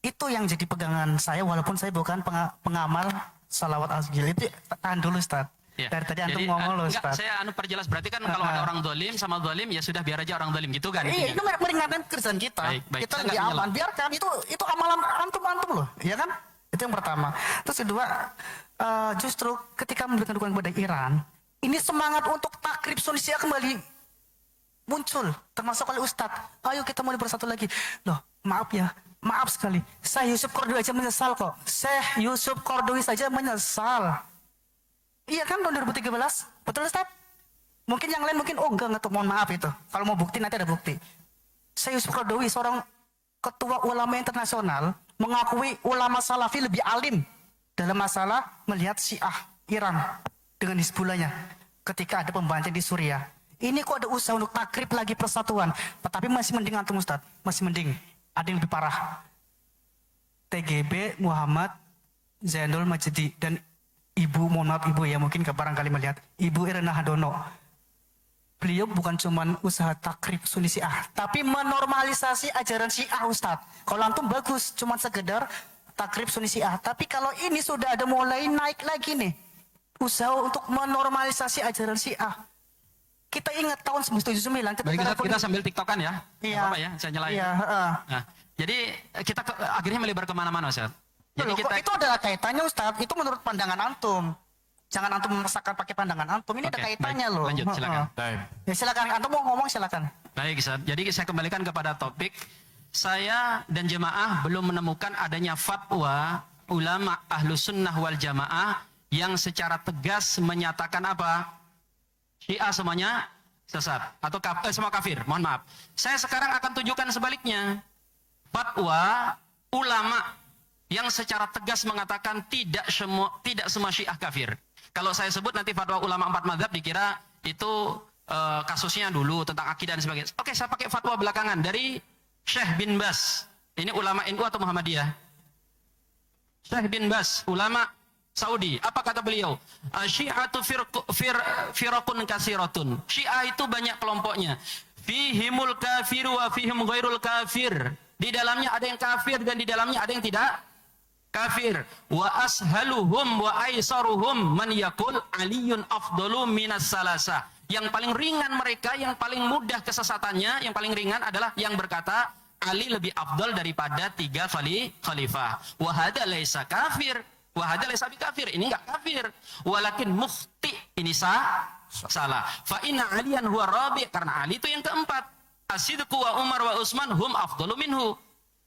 Speaker 1: itu yang jadi pegangan saya walaupun saya bukan pengamal salawat asgil. Itu tahan dulu Ustaz.
Speaker 2: Ya.
Speaker 1: Dari tadi antum
Speaker 2: Jadi,
Speaker 1: ngomong loh
Speaker 2: enggak,
Speaker 1: Ustaz.
Speaker 2: saya perjelas berarti kan kalau ada orang dolim sama dolim ya sudah biar aja orang dolim gitu kan?
Speaker 1: Iya, itu
Speaker 2: intinya.
Speaker 1: meringankan kerjaan kita.
Speaker 2: Baik.
Speaker 1: Kita
Speaker 2: Saya
Speaker 1: lebih
Speaker 2: nggak
Speaker 1: aman.
Speaker 2: menyela.
Speaker 1: Biarkan itu amalan antum loh, ya kan? Itu yang pertama. Terus kedua, justru ketika memberikan dukungan kepada Iran, ini semangat untuk takrib Sunni kembali muncul, termasuk oleh Ustadz. Ayo kita mulai bersatu lagi. Loh, maaf sekali. Saya Yusuf Qaradawi aja menyesal kok. Syekh Yusuf Qaradawi saja menyesal. Iya kan tahun 2013? Betul Ustaz? Mungkin yang lain mungkin enggak mohon maaf itu. Kalau mau bukti nanti ada bukti. Saya Yusuf Qaradawi seorang ketua ulama internasional mengakui ulama salafi lebih alim dalam masalah melihat Syiah Iran dengan Hizbullahnya ketika ada pembantian di Suriah. Ini kok ada usaha untuk takrib lagi persatuan. Tapi masih mending antum Ustaz. Masih mending. Ada yang lebih parah. TGB Muhammad Zainul Majdi dan Ibu, mohon maaf Ibu ya, mungkin barangkali melihat, Ibu Irna Hadono. Beliau bukan cuman usaha takrib Sunni Syiah, tapi menormalisasi ajaran Syiah Ustaz. Kalau antum bagus, cuman sekedar takrib Sunni Syiah. Tapi kalau ini sudah ada mulai naik lagi nih, usaha untuk menormalisasi ajaran Syiah. Kita ingat tahun 1979 ketika
Speaker 2: Baik, kita sambil tiktokan ya.
Speaker 1: Iya.
Speaker 2: Nggak apa-apa ya, saya nyalain.
Speaker 1: Iya,
Speaker 2: Nah, jadi kita akhirnya melebar kemana-mana Ustaz. Jadi
Speaker 1: Loh,
Speaker 2: kita
Speaker 1: itu ada kaitannya Ustaz. Itu menurut pandangan antum. Jangan antum memaksakan pakai pandangan antum. Ini ada
Speaker 2: Oke,
Speaker 1: kaitannya
Speaker 2: baik.
Speaker 1: loh.
Speaker 2: Lanjut, silakan.
Speaker 3: Baik.
Speaker 1: Ya silakan. Antum mau ngomong silakan.
Speaker 2: Baik Ustaz. Jadi saya kembalikan kepada topik. Saya dan jemaah belum menemukan adanya fatwa ulama ahlu sunnah wal jamaah yang secara tegas menyatakan apa? Syiah semuanya sesat atau semua kafir. Mohon maaf. Saya sekarang akan tunjukkan sebaliknya. Fatwa ulama yang secara tegas mengatakan tidak semua Syiah kafir. Kalau saya sebut nanti fatwa ulama 4 mazhab dikira itu kasusnya dulu tentang akidah dan sebagainya. Oke, saya pakai fatwa belakangan dari Syekh bin Bas. Ini ulama NU atau Muhammadiyah? Syekh bin Bas, ulama Saudi. Apa kata beliau? Syi'atu firqun kasiratun. Syiah itu banyak kelompoknya. Fihimul kafir wa fihim ghairul kafir. Di dalamnya ada yang kafir dan di dalamnya ada yang tidak kafir. Wa ashaluhum wa aisaruhum man yakul aliyun afdalu minas salasa. Yang paling ringan mereka, yang paling mudah kesesatannya, yang paling ringan adalah yang berkata Ali lebih afdal daripada 3 khalifah. Wa hada laisa kafir. Wa hada laisa bikafir. Ini enggak kafir. Walakin mukhti. Ini salah. Fa inna aliyan huwa rabi', karena Ali itu yang keempat. As-Sidqu wa Umar wa Utsman hum afdalu minhu.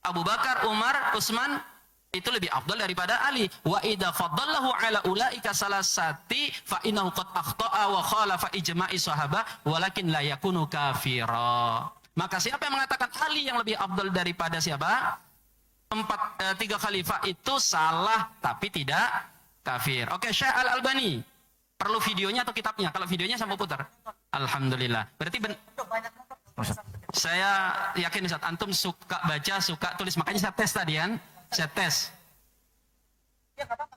Speaker 2: Abu Bakar, Umar, Utsman itu lebih afdal daripada Ali. Wa idza faddallahu ala ulaika salasati fa innahu qad akhta'a wa khalafa ijma'i sahabah walakin la yakunu kafira. Maka siapa yang mengatakan Ali yang lebih afdal daripada siapa? 3 khalifah itu salah tapi tidak kafir. Oke, Syekh Al-Albani. Perlu videonya atau kitabnya? Kalau videonya saya mau putar. Alhamdulillah. Berarti saya yakin Ustaz, antum suka baca, suka tulis, makanya saya tes tadi kan. Saya tes.
Speaker 1: Ya enggak apa-apa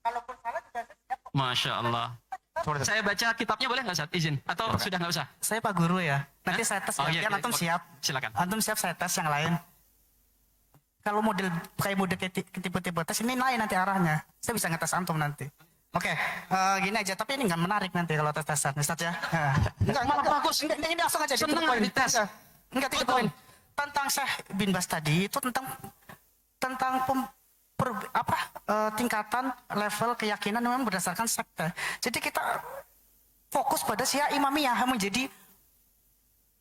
Speaker 1: kalaupun salah juga siap.
Speaker 2: Masya Allah. Saya baca kitabnya boleh nggak Ustaz? Izin? Atau sudah nggak usah?
Speaker 1: Saya Pak Guru ya. Nanti saya tes
Speaker 2: iya,
Speaker 1: antum siap.
Speaker 2: Silakan.
Speaker 1: Antum siap, saya tes yang lain. Kalau model tipe-tipe tes ini lain nanti arahnya. Saya bisa ngetes antum nanti. Oke, gini aja. Tapi ini nggak menarik nanti kalau tes-tesan, Ustaz ya. Enggak, malah bagus. Ini langsung aja.
Speaker 2: Seneng
Speaker 1: poin.
Speaker 2: dites.
Speaker 1: Enggak, 3 poin. Tentang Syekh bin Bas tadi itu tentang tingkatan level keyakinan memang berdasarkan sekte. Jadi kita fokus pada Syiah Imamiyah yang menjadi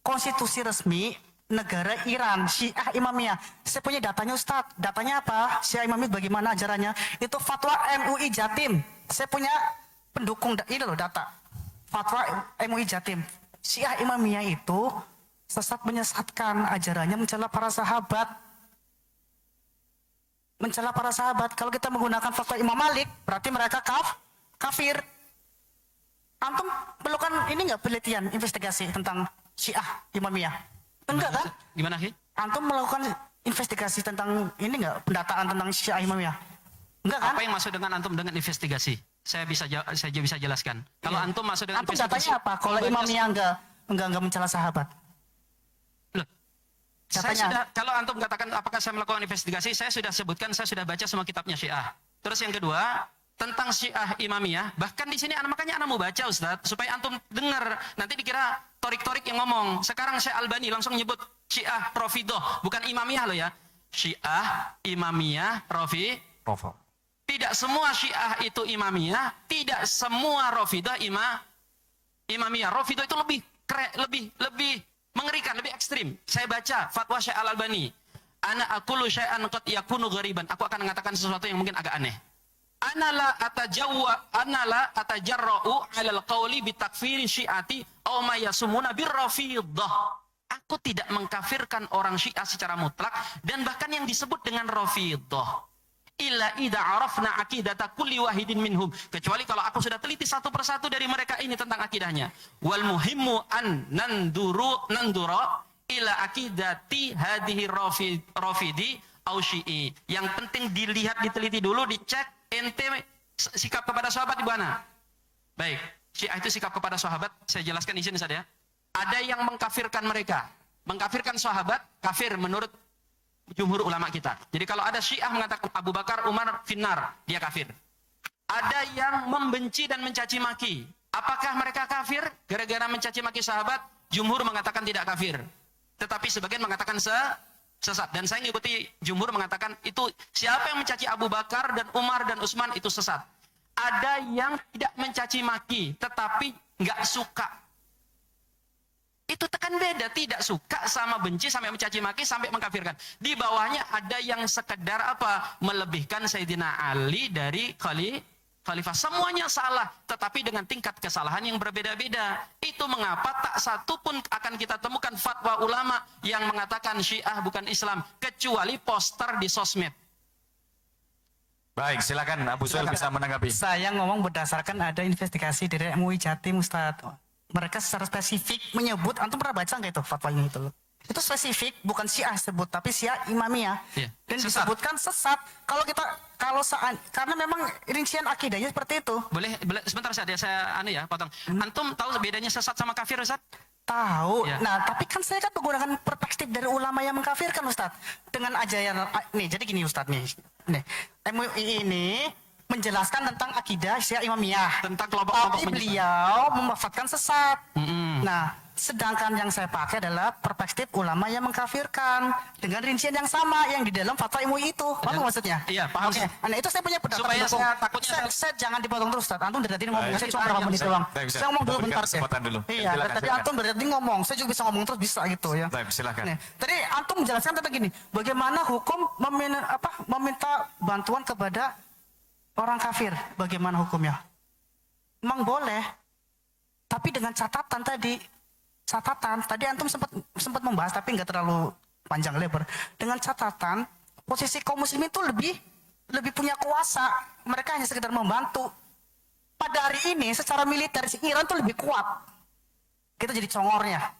Speaker 1: konstitusi resmi negara Iran, Syiah Imamiyah. Saya punya datanya Ustadz. Datanya apa? Syiah Imamiyah bagaimana ajarannya? Itu fatwa MUI Jatim. Saya punya pendukung ini loh data. Fatwa MUI Jatim. Syiah Imamiyah itu sesat menyesatkan, ajarannya mencela para sahabat. Mencela para sahabat. Kalau kita menggunakan fatwa Imam Malik, berarti mereka kafir. Antum perlukan ini enggak penelitian, investigasi tentang Syiah Imamiyah? Enggak kan?
Speaker 2: Gimana Ki?
Speaker 1: Antum melakukan investigasi tentang ini enggak, pendataan tentang Syiah Imamiyah? Enggak kan?
Speaker 2: Apa yang masuk dengan antum dengan investigasi? Saya bisa jelaskan. Kalau
Speaker 1: Iya.
Speaker 2: antum masuk dengan
Speaker 1: antum
Speaker 2: investigasi,
Speaker 1: datanya apa? Kalau Imamiyah enggak mencela sahabat.
Speaker 2: Loh, saya
Speaker 1: Katanya.
Speaker 2: sudah, kalau antum katakan apakah saya melakukan investigasi, saya sudah sebutkan, saya sudah baca semua kitabnya Syiah. Terus yang kedua, tentang Syiah Imamiyah, bahkan di sini makanya anak mau baca Ustaz, supaya antum dengar, nanti dikira torik-torik yang ngomong. Sekarang Syekh Albani langsung nyebut Syiah Rafidhah, bukan Imamiyah loh ya. Syiah, Imamiyah,
Speaker 3: Rafidhah.
Speaker 2: Tidak semua Syiah itu Imamiyah, tidak semua Rafidhah Imamiyah. Rafidhah itu lebih mengerikan, lebih ekstrim. Saya baca fatwa Syekh Al-Albani. Ana aqulu syai'an qad yakunu ghariban. Aku akan mengatakan sesuatu yang mungkin agak aneh. Ana la atajarra'u 'alal qawli bi takfiri syi'ati aw ma yasumuna birrafidhah. Aku tidak mengkafirkan orang Syiah secara mutlak dan bahkan yang disebut dengan Rafidhah. illa idza arafna aqidata kulli wahidin minhum, kecuali kalau aku sudah teliti satu persatu dari mereka ini tentang akidahnya. Wal muhimmu an nandura ila akidati hadhihi rafidi au syi'i. Yang penting dilihat, diteliti dulu, dicek ente sikap kepada sahabat di mana. Baik, Syiah itu sikap kepada sahabat, saya jelaskan di sini saja. Ada yang mengkafirkan mereka. Mengkafirkan sahabat, kafir menurut jumhur ulama kita. Jadi kalau ada Syiah mengatakan Abu Bakar, Umar, finnar, dia kafir. Ada yang membenci dan mencaci maki. Apakah mereka kafir gara-gara mencaci maki sahabat? Jumhur mengatakan tidak kafir. Tetapi sebagian mengatakan sesat. Dan saya mengikuti jumhur mengatakan itu siapa yang mencaci Abu Bakar dan Umar dan Utsman itu sesat. Ada yang tidak mencaci maki, tetapi nggak suka. Itu tekan beda, tidak suka sama benci sampai mencaci maki sampai mengkafirkan. Di bawahnya ada yang sekedar apa? Melebihkan Sayyidina Ali dari khalifah. Semuanya salah, tetapi dengan tingkat kesalahan yang berbeda-beda. Itu mengapa tak satu pun akan kita temukan fatwa ulama yang mengatakan Syiah bukan Islam, kecuali poster di sosmed.
Speaker 3: Baik, silakan Abu Suhail bisa menanggapi.
Speaker 1: Saya ngomong berdasarkan ada investigasi dari MUI Jatim, Ustaz. Mereka secara spesifik menyebut, antum pernah baca nggak itu fatwanya itu? Itu spesifik, bukan Syiah sebut, tapi Syiah Imamiyah.
Speaker 2: Iya.
Speaker 1: Dan
Speaker 2: Sesat.
Speaker 1: disebutkan sesat. Karena memang rincian akidahnya seperti itu.
Speaker 2: Boleh sebentar saya potong. Antum tahu bedanya sesat sama kafir, Ustaz?
Speaker 1: Tahu.
Speaker 2: Ya.
Speaker 1: Nah, tapi kan saya kan menggunakan perspektif dari ulama yang mengkafirkan, Ustaz. Dengan ajaran nih, jadi gini Ustaz nih. Nih, MUI ini menjelaskan tentang akidah Syiah Imamiyah.
Speaker 2: Tentang kelompok-kelompok
Speaker 1: Tapi
Speaker 2: penyesat.
Speaker 1: beliau memanfaatkan sesat.
Speaker 2: Mm-mm.
Speaker 1: Nah, sedangkan yang saya pakai adalah perspektif ulama yang mengkafirkan dengan rincian yang sama yang di dalam fatwa MUI itu. Paham nggak maksudnya?
Speaker 2: Iya, paham.
Speaker 1: Oke. Nah, itu saya punya pendapat.
Speaker 2: Supaya
Speaker 1: pendukung.
Speaker 2: saya takutnya
Speaker 1: saya jangan dipotong terus, Ustaz. Antum dari tadi ngomong,
Speaker 3: Baik.
Speaker 1: saya cuma berapa menit doang.
Speaker 3: Baik, bisa.
Speaker 1: Saya ngomong dulu
Speaker 3: Kita berikan
Speaker 1: bentar ya.
Speaker 3: kesempatan dulu.
Speaker 1: Iya,
Speaker 3: Silakan,
Speaker 1: tadi
Speaker 3: silakan.
Speaker 1: antum dari tadi ngomong, saya juga bisa ngomong terus bisa gitu ya.
Speaker 3: Baik, silakan.
Speaker 1: Nih, tadi antum menjelaskan tentang gini, bagaimana hukum meminta bantuan kepada orang kafir, bagaimana hukumnya? Memang boleh, tapi dengan catatan tadi antum sempat membahas tapi nggak terlalu panjang lebar. Dengan catatan posisi kaum muslimin itu lebih punya kuasa, mereka hanya sekedar membantu. Pada hari ini secara militer si Iran tuh lebih kuat, kita jadi congornya.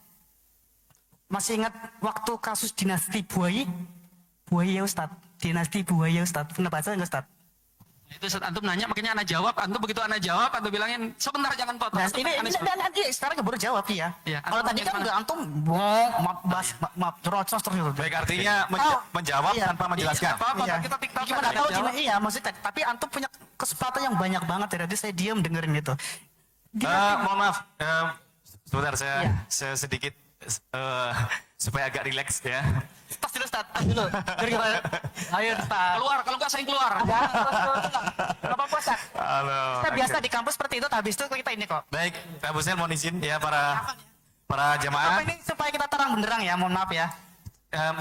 Speaker 1: Masih ingat waktu kasus dinasti Buaya Ustadz, dinasti Buaya Ustadz, pernah baca nggak Ustadz?
Speaker 2: Itu Ustaz, antum nanya, makanya ana jawab. Antum begitu ana jawab, antum bilangin sebentar jangan potong.
Speaker 1: Nah,
Speaker 2: Antum
Speaker 1: ini
Speaker 2: ana
Speaker 1: dan nanti sekarang baru jawab ya.
Speaker 2: Iya,
Speaker 1: Kalau
Speaker 2: antum
Speaker 1: tadi kan
Speaker 2: gimana?
Speaker 1: udah antum maaf terocos terus.
Speaker 3: Baik, artinya menjawab
Speaker 1: Iya.
Speaker 3: tanpa menjelaskan.
Speaker 2: Iya, apa-apa, kita TikTok
Speaker 1: Gimana
Speaker 2: ada
Speaker 1: tahu
Speaker 2: jawab.
Speaker 1: iya maksudnya tapi antum punya kesempatan yang banyak banget ya. Jadi saya diam dengerin itu.
Speaker 3: Mohon maaf, sebentar
Speaker 1: Iya.
Speaker 3: saya sedikit supaya agak rileks ya.
Speaker 1: Tas dulu Ustaz, tas dulu. Ayo Ustaz.
Speaker 2: Keluar, kalau enggak saya keluar.
Speaker 1: Enggak apa-apa Ustaz.
Speaker 3: Halo.
Speaker 1: Kita biasa di kampus seperti itu, habis itu kita ini kok.
Speaker 3: Baik, Abu Suhail mohon izin ya para
Speaker 1: Apa
Speaker 3: jamaah.
Speaker 1: ini supaya kita terang benderang ya, mohon maaf ya.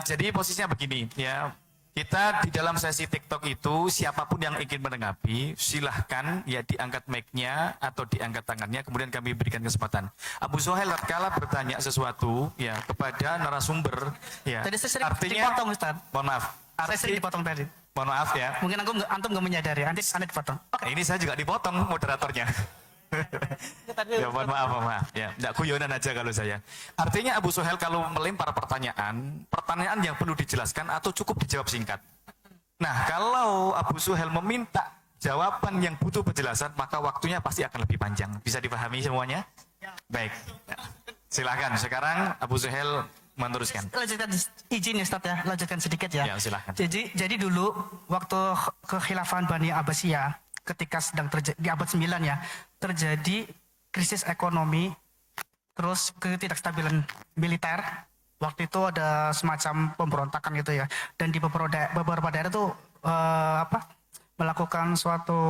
Speaker 3: Jadi posisinya begini ya. Kita di dalam sesi TikTok itu siapapun yang ingin menanggapi silahkan ya diangkat mic-nya atau diangkat tangannya kemudian kami berikan kesempatan. Abu Suhail tatkala bertanya sesuatu ya kepada narasumber ya.
Speaker 1: Tadi saya sering dipotong Ustaz.
Speaker 3: Mohon maaf.
Speaker 1: Saya sering dipotong tadi.
Speaker 3: Mohon maaf ya.
Speaker 1: Mungkin antum nggak menyadari, nanti Anda dipotong. Oke.
Speaker 3: Ini saya juga dipotong moderatornya. Ya mohon maaf ya, tidak guyonan aja kalau saya. Artinya Abu Suhail kalau melempar pertanyaan yang perlu dijelaskan atau cukup dijawab singkat. Nah kalau Abu Suhail meminta jawaban yang butuh penjelasan, maka waktunya pasti akan lebih panjang. Bisa dipahami semuanya? Baik, ya. Silakan sekarang Abu Suhail meneruskan.
Speaker 1: Lanjutkan izin ya Ustaz ya, lanjutkan sedikit ya.
Speaker 3: Ya, silakan.
Speaker 1: Jadi dulu waktu kekhilafahan Bani Abbasiyah ketika sedang terjadi di abad 9 ya, terjadi krisis ekonomi, terus ketidakstabilan militer. Waktu itu ada semacam pemberontakan gitu ya, dan di beberapa daerah tuh melakukan suatu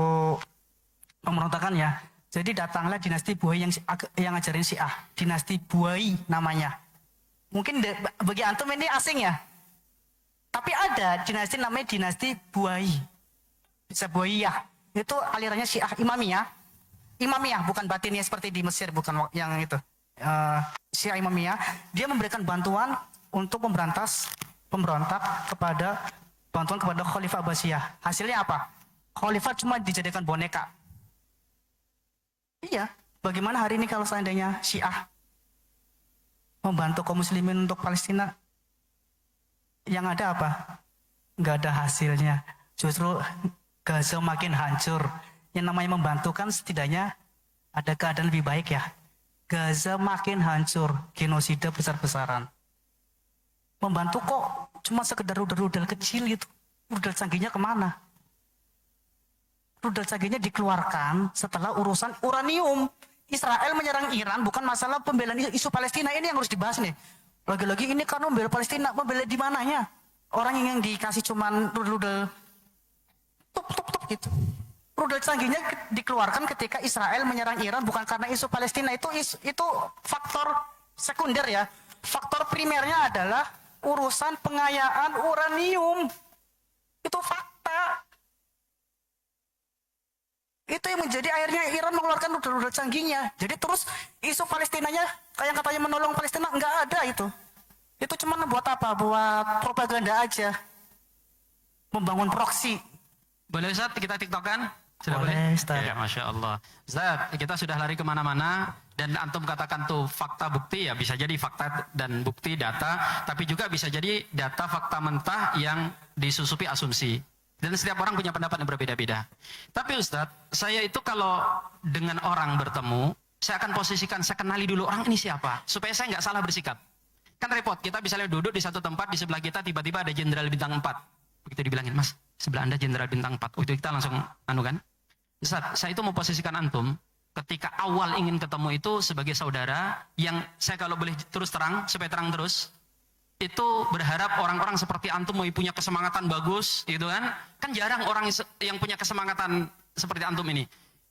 Speaker 1: pemberontakan ya. Jadi datanglah dinasti Buai yang ngajarin Syiah, dinasti Buai namanya. Mungkin bagi antum ini asing ya, tapi ada dinasti namanya dinasti Buai, bisa Buaiyah. Itu alirannya Syiah Imamiyah, bukan batinnya seperti di Mesir, bukan yang itu. Syiah Imamiyah, dia memberikan bantuan untuk memberantas pemberontak kepada bantuan kepada Khalifah Abbasiyah. Hasilnya apa? Khalifah cuma dijadikan boneka. Iya, bagaimana hari ini kalau seandainya Syiah membantu kaum muslimin untuk Palestina, yang ada apa? Nggak ada hasilnya. Justru Gaza makin hancur. Yang namanya membantu kan setidaknya ada keadaan lebih baik ya. Gaza makin hancur, genosida besar-besaran. Membantu kok cuma sekedar rudal-rudal kecil gitu. Rudal canggihnya kemana? Rudal canggihnya dikeluarkan setelah urusan uranium. Israel menyerang Iran bukan masalah pembelaan isu Palestina, ini yang harus dibahas nih. Lagi-lagi ini karena membela Palestina, membela di mananya? Orang yang dikasih cuman rudal tup gitu. Rudal canggihnya dikeluarkan ketika Israel menyerang Iran bukan karena isu Palestina, itu faktor sekunder ya. Faktor primernya adalah urusan pengayaan uranium. Itu fakta. Itu yang menjadi akhirnya Iran mengeluarkan rudal-rudal canggihnya. Jadi terus isu Palestinanya kayak katanya menolong Palestina, nggak ada itu. Itu cuma buat apa? Buat propaganda aja. Membangun proksi.
Speaker 2: Boleh Ustaz kita tiktokan? Sudah
Speaker 1: Boleh, Ustaz.
Speaker 2: Ya, Masya Allah. Ustaz, kita sudah lari kemana-mana dan antum katakan tuh fakta bukti, ya bisa jadi fakta dan bukti data, tapi juga bisa jadi data fakta mentah yang disusupi asumsi. Dan setiap orang punya pendapat yang berbeda-beda. Tapi Ustadz, saya itu kalau dengan orang bertemu, saya akan posisikan, saya kenali dulu orang ini siapa, supaya saya nggak salah bersikap. Kan repot, kita misalnya duduk di satu tempat, di sebelah kita tiba-tiba ada jenderal bintang 4. Begitu dibilangin, Mas, sebelah Anda jenderal bintang 4. Itu kita langsung kan. Ustadz, saya itu mau posisikan antum, ketika awal ingin ketemu itu sebagai saudara, yang saya kalau boleh terus terang, supaya terang terus, itu berharap orang-orang seperti antum mau punya kesemangatan bagus, gitu kan? Kan jarang orang yang punya kesemangatan seperti antum ini.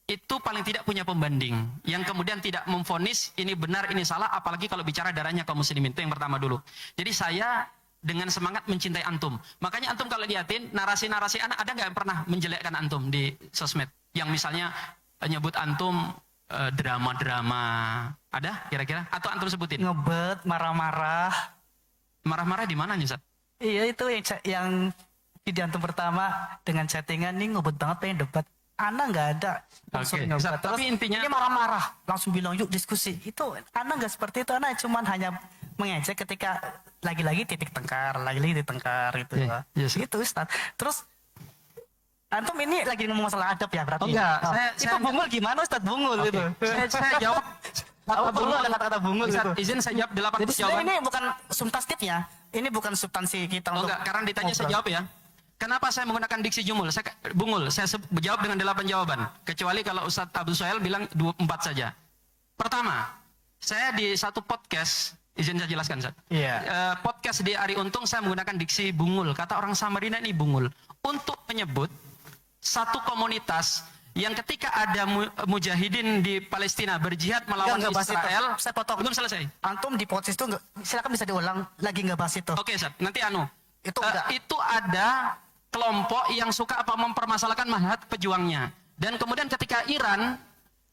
Speaker 2: Itu paling tidak punya pembanding, yang kemudian tidak memvonis ini benar, ini salah, apalagi kalau bicara darahnya kaum muslimin. Itu yang pertama dulu. Jadi saya dengan semangat mencintai antum. Makanya antum kalau liatin narasi-narasi anak, ada nggak yang pernah menjelekkan antum di sosmed? Yang misalnya nyebut antum drama-drama, ada kira-kira? Atau antum sebutin?
Speaker 1: Ngebet, marah-marah.
Speaker 2: Marah-marah di mana nih, Ustaz?
Speaker 1: Iya, itu yang video antum pertama dengan chattingan nih ngebet banget pengen debat. Ana nggak ada langsung
Speaker 2: Oke,
Speaker 1: ngebet.
Speaker 2: Ustaz, tapi intinya
Speaker 1: ini marah-marah langsung bilang yuk diskusi. Itu Ana nggak seperti itu. Ana cuman hanya mengejek ketika lagi-lagi titik tengkar, lagi-lagi titik tengkar gitu.
Speaker 2: Iya, iya, Ustaz.
Speaker 1: Gitu Ustaz. Terus antum ini lagi ngomong masalah adab ya berarti?
Speaker 2: Oh, enggak.
Speaker 1: Itu bungul gimana Ustaz bungul gitu?
Speaker 2: Saya jawab.
Speaker 1: Bungul ada kata-kata bungul
Speaker 2: Ustaz,
Speaker 1: gitu.
Speaker 2: izin saya jawab 8
Speaker 1: Jadi sebenarnya
Speaker 2: jawaban.
Speaker 1: ini bukan substantifnya. Ini bukan substansi kita
Speaker 2: Oh
Speaker 1: untuk
Speaker 2: enggak, karena ditanya saya
Speaker 1: ngobrol.
Speaker 2: jawab ya. Kenapa saya menggunakan diksi jumul? Bungul, saya jawab dengan 8 jawaban. Kecuali kalau Ustadz Abdul Suhail bilang 4 saja. Pertama, saya di satu podcast, izin saya jelaskan Ustadz.
Speaker 1: Iya.
Speaker 2: Podcast di Ari Untung saya menggunakan diksi bungul. Kata orang Samarinda ini bungul. Untuk menyebut satu komunitas yang ketika ada mujahidin di Palestina berjihad melawan
Speaker 1: Enggak bahas itu.
Speaker 2: Israel.
Speaker 1: Saya potong.
Speaker 2: Belum selesai.
Speaker 1: Antum di podcast itu silakan bisa diulang lagi nggak bahas itu.
Speaker 2: Oke, Ustadz. Nanti
Speaker 1: Itu enggak.
Speaker 2: itu ada kelompok yang suka mempermasalahkan manhaj pejuangnya. Dan kemudian ketika Iran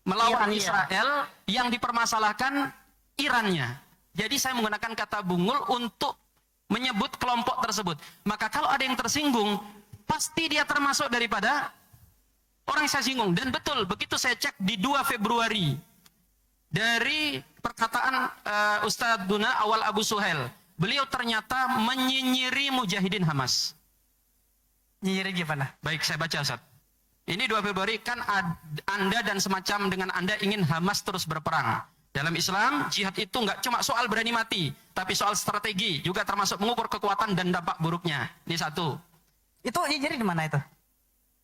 Speaker 2: melawan
Speaker 1: Iran, iya.
Speaker 2: Israel, yang dipermasalahkan Irannya. Jadi saya menggunakan kata bungul untuk menyebut kelompok tersebut. Maka kalau ada yang tersinggung, pasti dia termasuk daripada orang yang saya singgung. Dan betul, begitu saya cek di 2 Februari dari perkataan Ustadz Duna Awal Abu Suhail, beliau ternyata menyinyiri mujahidin Hamas.
Speaker 1: Nyinyir gimana?
Speaker 2: Baik, saya baca Ustaz. Ini 2 Februari kan Anda dan semacam dengan Anda ingin Hamas terus berperang. Dalam Islam, jihad itu nggak cuma soal berani mati, tapi soal strategi, juga termasuk mengukur kekuatan dan dampak buruknya. Ini satu.
Speaker 1: Itu nyinyir di mana itu?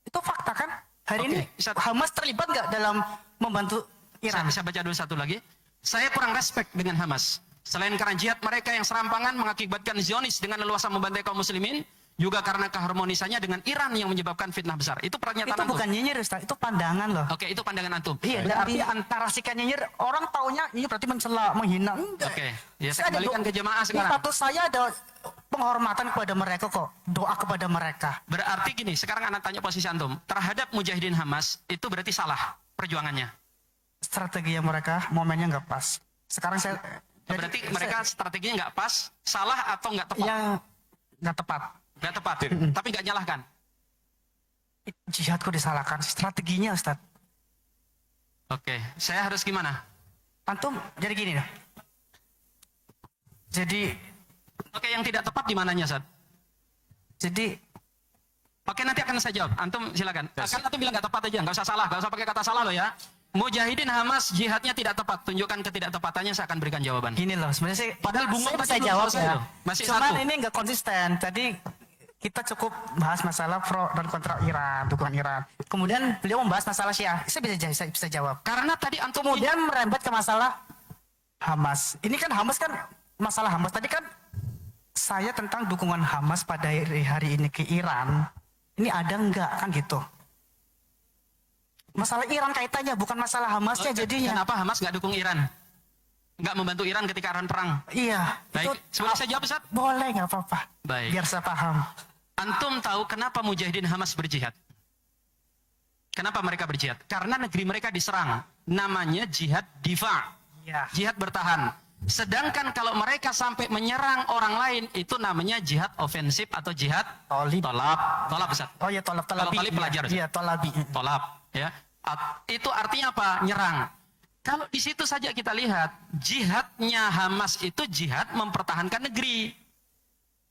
Speaker 1: Itu fakta kan? Hari
Speaker 2: Oke,
Speaker 1: ini
Speaker 2: Ustaz.
Speaker 1: Hamas terlibat nggak dalam membantu Iran?
Speaker 2: Saya baca dulu satu lagi. Saya kurang respect dengan Hamas. Selain karena jihad mereka yang serampangan mengakibatkan Zionis dengan leluasa membantai kaum muslimin, juga karena keharmonisannya dengan Iran yang menyebabkan fitnah besar. Itu pernyataan
Speaker 1: Itu
Speaker 2: antum.
Speaker 1: bukan nyinyir Ustaz, itu pandangan loh.
Speaker 2: Oke, itu pandangan antum.
Speaker 1: Iya,
Speaker 2: Berarti
Speaker 1: berarti narasikan nyinyir, orang taunya ini berarti mencela, menghina. Enggak.
Speaker 2: Oke, ya
Speaker 1: Saya ada
Speaker 2: kembalikan ke jemaah
Speaker 1: Di
Speaker 2: sekarang.
Speaker 1: status saya ada penghormatan kepada mereka kok, doa kepada mereka.
Speaker 2: Berarti gini, sekarang anak tanya posisi antum. Terhadap mujahidin Hamas, itu berarti salah perjuangannya.
Speaker 1: Strategi yang mereka, momennya nggak pas. Sekarang saya
Speaker 2: Berarti mereka strateginya nggak pas, salah atau nggak tepat?
Speaker 1: yang nggak tepat.
Speaker 2: Nggak tepat. Tapi nggak nyalahkan.
Speaker 1: Jihad kok disalahkan? Strateginya Ustaz.
Speaker 2: Oke, saya harus gimana?
Speaker 1: Antum jadi gini dah. Jadi
Speaker 2: Oke, yang tidak tepat di mananya, Ustaz?
Speaker 1: jadi
Speaker 2: Oke, nanti akan saya jawab. Antum silakan. Akan antum bilang nggak tepat aja, nggak usah salah, nggak usah pakai kata salah loh ya. Mujahidin Hamas jihadnya tidak tepat. Tunjukkan ketidaktepatannya, saya akan berikan jawaban.
Speaker 1: gini loh, sebenarnya sih
Speaker 2: Padahal bunga
Speaker 1: saya
Speaker 2: masih
Speaker 1: bisa
Speaker 2: belum
Speaker 1: jawab
Speaker 2: selesai
Speaker 1: ya.
Speaker 2: loh. Masih
Speaker 1: Cuman
Speaker 2: satu.
Speaker 1: ini nggak konsisten. Tadi kita cukup bahas masalah pro dan kontra Iran, dukungan Iran. Kemudian beliau membahas masalah Syiah. Saya bisa jawab.
Speaker 2: Karena tadi antum
Speaker 1: Kemudian merembet ke masalah Hamas. Ini kan Hamas kan masalah Hamas. Tadi kan saya tentang dukungan Hamas pada hari ini ke Iran. Ini ada enggak kan gitu. Masalah Iran kaitannya bukan masalah Hamasnya jadinya.
Speaker 2: Kenapa Hamas nggak dukung Iran? Nggak membantu Iran ketika Iran perang?
Speaker 1: Iya.
Speaker 2: Baik, boleh saya jawab, Ustaz?
Speaker 1: Boleh nggak apa-apa.
Speaker 2: Baik.
Speaker 1: Biar saya paham.
Speaker 2: Antum tahu kenapa Mujahidin Hamas berjihad? Kenapa mereka berjihad? Karena negeri mereka diserang. Namanya jihad difa.
Speaker 1: Iya.
Speaker 2: Jihad bertahan. Sedangkan kalau mereka sampai menyerang orang lain, itu namanya jihad ofensif atau jihad
Speaker 1: Tolib.
Speaker 2: tolap, Ustaz.
Speaker 1: Oh ya tolab
Speaker 2: Kalau
Speaker 1: tolabi.
Speaker 2: tolib pelajar, Ustaz.
Speaker 1: Iya tolabi.
Speaker 2: Tolap, ya. Itu artinya apa? Nyerang. Kalau di situ saja kita lihat, jihadnya Hamas itu jihad mempertahankan negeri.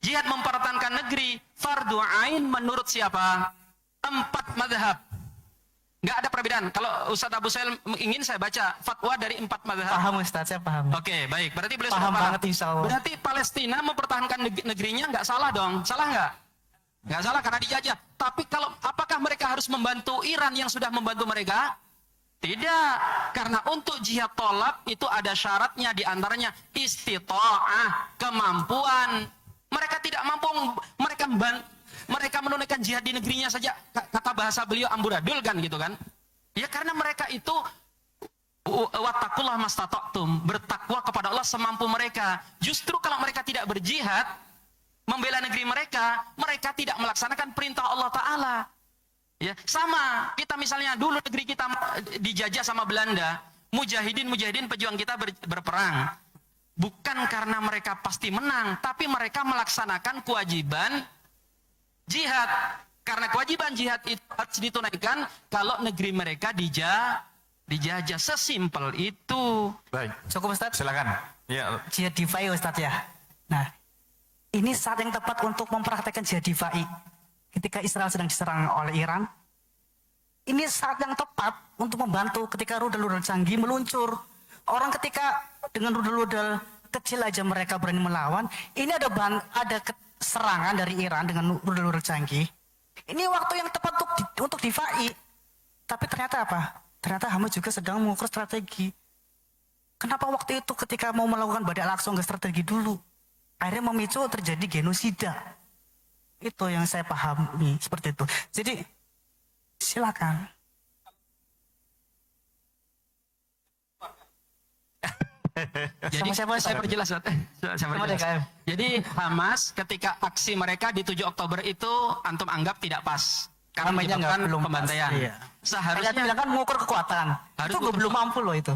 Speaker 2: Jihad mempertahankan negeri, fardu ain menurut siapa? 4 madhab. Nggak ada perbedaan. Kalau Ustaz Abu Sail ingin saya baca fatwa dari 4 madhab.
Speaker 1: Paham Ustaz, saya paham.
Speaker 2: Oke, baik. Berarti beliau
Speaker 1: Paham
Speaker 2: sudah
Speaker 1: banget, insya Allah.
Speaker 2: Berarti Palestina mempertahankan negerinya nggak salah dong. Salah nggak? Nggak salah karena dijajah. Tapi kalau apakah mereka harus membantu Iran yang sudah membantu mereka? Tidak. Karena untuk jihad tolak itu ada syaratnya, diantaranya istita'ah, kemampuan. Mereka tidak mampu, mereka menunaikan jihad di negerinya saja, kata bahasa beliau amburadul kan gitu kan. Ya karena mereka itu wattaqullah mastata'tum, bertakwa kepada Allah semampu mereka. Justru kalau mereka tidak berjihad membela negeri mereka, mereka tidak melaksanakan perintah Allah Ta'ala. Ya, sama kita misalnya dulu negeri kita dijajah sama Belanda, mujahidin pejuang kita berperang. Bukan karena mereka pasti menang, tapi mereka melaksanakan kewajiban jihad. Karena kewajiban jihad itu harus ditunaikan kalau negeri mereka dijajah. Sesimpel itu.
Speaker 3: Baik,
Speaker 1: Cukup Ustaz?
Speaker 3: silakan. Ya,
Speaker 1: Jihad difai Ustaz ya. Nah, ini saat yang tepat untuk mempraktekkan jihad difai. Ketika Israel sedang diserang oleh Iran, ini saat yang tepat untuk membantu ketika rudal-rudal canggih meluncur. Orang ketika dengan rudal-rudal kecil aja mereka berani melawan, ini ada serangan dari Iran dengan rudal-rudal canggih. Ini waktu yang tepat untuk difai. Tapi ternyata apa? Ternyata Hamas juga sedang mengukur strategi. Kenapa waktu itu ketika mau melakukan badai al-Aqsa nggak strategi dulu? Akhirnya memicu terjadi genosida. Itu yang saya pahami seperti itu. Jadi silakan.
Speaker 2: Jadi
Speaker 1: Sama siapa,
Speaker 2: saya
Speaker 1: Ustaz?
Speaker 2: perjelas, Ustaz. Saya
Speaker 1: Sama
Speaker 2: perjelas.
Speaker 1: DKM.
Speaker 2: Jadi Hamas ketika aksi mereka di 7 Oktober itu antum anggap tidak pas karena
Speaker 1: Namanya
Speaker 2: menyebabkan
Speaker 1: nggak belum pas,
Speaker 2: pembantaian.
Speaker 1: iya.
Speaker 2: Seharusnya
Speaker 1: Ternyata bilang kan mengukur kekuatan.
Speaker 2: Harus
Speaker 1: Itu gue
Speaker 2: mengukur
Speaker 1: belum mampu loh itu.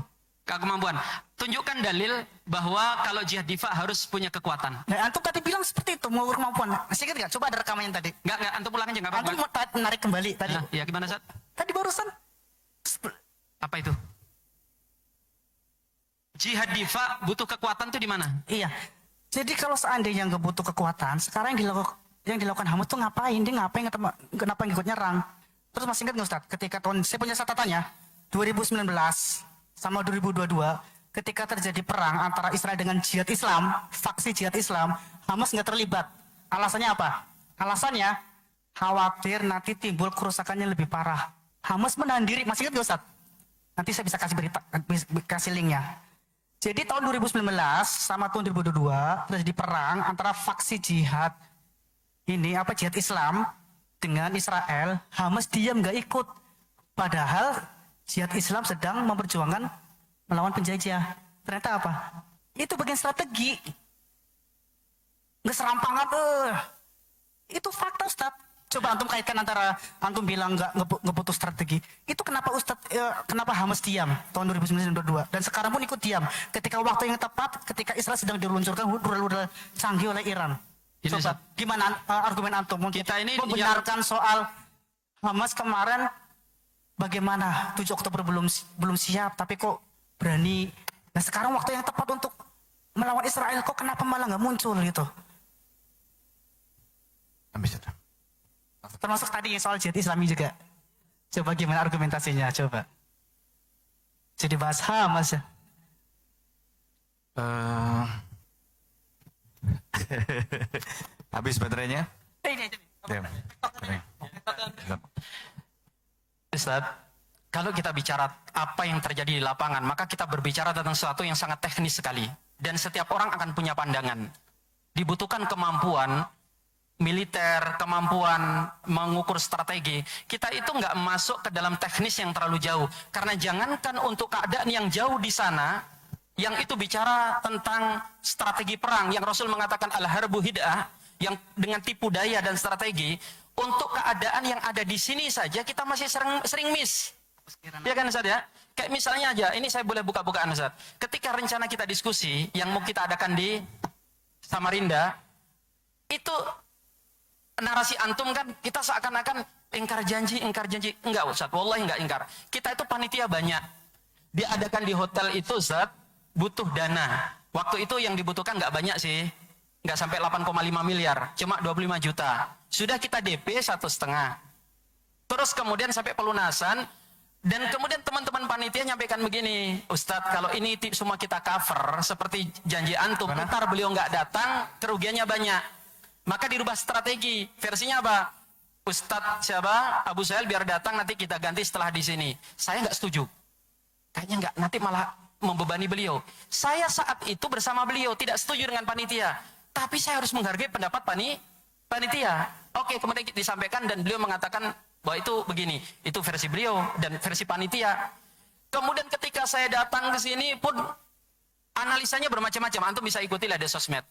Speaker 2: kemampuan. Tunjukkan dalil bahwa kalau jihad difa harus punya kekuatan.
Speaker 1: Nah, antum tadi bilang seperti itu, mengukur kemampuan. Masih ingat nggak? Coba ada rekamannya tadi.
Speaker 2: Enggak, antum ulang aja enggak apa-apa.
Speaker 1: Antum mau menarik kembali tadi.
Speaker 2: Nah, ya gimana, Ustaz?
Speaker 1: Tadi barusan.
Speaker 2: Apa itu? Jihad difa butuh kekuatan tuh di mana?
Speaker 1: Iya. Jadi kalau seandainya nggak butuh kekuatan, sekarang yang dilakukan Hamas tuh ngapain? Dia kenapa ngikut nyerang? Terus masih ingat nggak Ustaz? Ketika saya punya catatannya, 2019 sama 2022, ketika terjadi perang antara Israel dengan jihad Islam, faksi jihad Islam, Hamas nggak terlibat. Alasannya apa? Alasannya khawatir nanti timbul kerusakannya lebih parah. Hamas menahan diri. Masih ingat nggak Ustaz? Nanti saya bisa kasih linknya. Jadi tahun 2019 sama tahun 2022 terjadi perang antara faksi jihad jihad Islam dengan Israel. Hamas diam nggak ikut, padahal jihad Islam sedang memperjuangkan melawan penjajah. Ternyata apa? Itu bagian strategi. Nggak serampangan itu fakta Ustaz. Coba antum kaitkan antara antum bilang nggak butuh strategi. Itu kenapa kenapa Hamas diam tahun 2019-2022 dan sekarang pun ikut diam ketika waktu yang tepat ketika Israel sedang diluncurkan rudal-rudal canggih oleh Iran.
Speaker 2: Ini,
Speaker 1: Coba,
Speaker 2: Ustaz.
Speaker 1: gimana argumen antum untuk
Speaker 2: Kita ini
Speaker 1: membenarkan soal Hamas kemarin bagaimana 7 Oktober belum siap, tapi kok berani. Nah sekarang waktu yang tepat untuk melawan Israel, kok kenapa malah nggak muncul gitu?
Speaker 3: Habis itu.
Speaker 1: Termasuk tadi soal jihad Islami juga. Coba gimana argumentasinya, coba. Jadi bahas Hamas ya.
Speaker 3: Habis baterainya?
Speaker 1: Ini.
Speaker 3: Ya.
Speaker 2: Ustaz, kalau kita bicara apa yang terjadi di lapangan, maka kita berbicara tentang sesuatu yang sangat teknis sekali. Dan setiap orang akan punya pandangan. Dibutuhkan kemampuan militer, kemampuan mengukur strategi. Kita itu nggak masuk ke dalam teknis yang terlalu jauh. Karena jangankan untuk keadaan yang jauh di sana, yang itu bicara tentang strategi perang, yang Rasul mengatakan al-harbu hid'ah, yang dengan tipu daya dan strategi, untuk keadaan yang ada di sini saja kita masih sering miss. Ya kan Ustaz ya? Kayak misalnya aja, ini saya boleh buka-bukaan Ustaz. Ketika rencana kita diskusi yang mau kita adakan di Samarinda, itu narasi antum kan kita seakan-akan ingkar janji. Enggak Ustaz, wallahi enggak ingkar. Kita itu panitia banyak. Diadakan di hotel itu Ustaz, butuh dana. Waktu itu yang dibutuhkan enggak banyak sih. Enggak sampai 8,5 miliar, cuma 25 juta. Sudah kita DP 1,5. Terus kemudian sampai pelunasan, dan kemudian teman-teman panitia nyampaikan begini, Ustadz kalau ini semua kita cover seperti janji antum, ntar beliau nggak datang, kerugiannya banyak. Maka dirubah strategi. Versinya apa? Ustadz siapa? Abu Sahel biar datang, nanti kita ganti setelah di sini. Saya nggak setuju. Kayaknya nggak, nanti malah membebani beliau. Saya saat itu bersama beliau tidak setuju dengan panitia, tapi saya harus menghargai pendapat panitia. Oke, kemudian disampaikan dan beliau mengatakan bahwa itu begini, itu versi beliau dan versi panitia. Kemudian ketika saya datang ke sini pun analisanya bermacam-macam. Antum bisa ikuti lah di sosmed.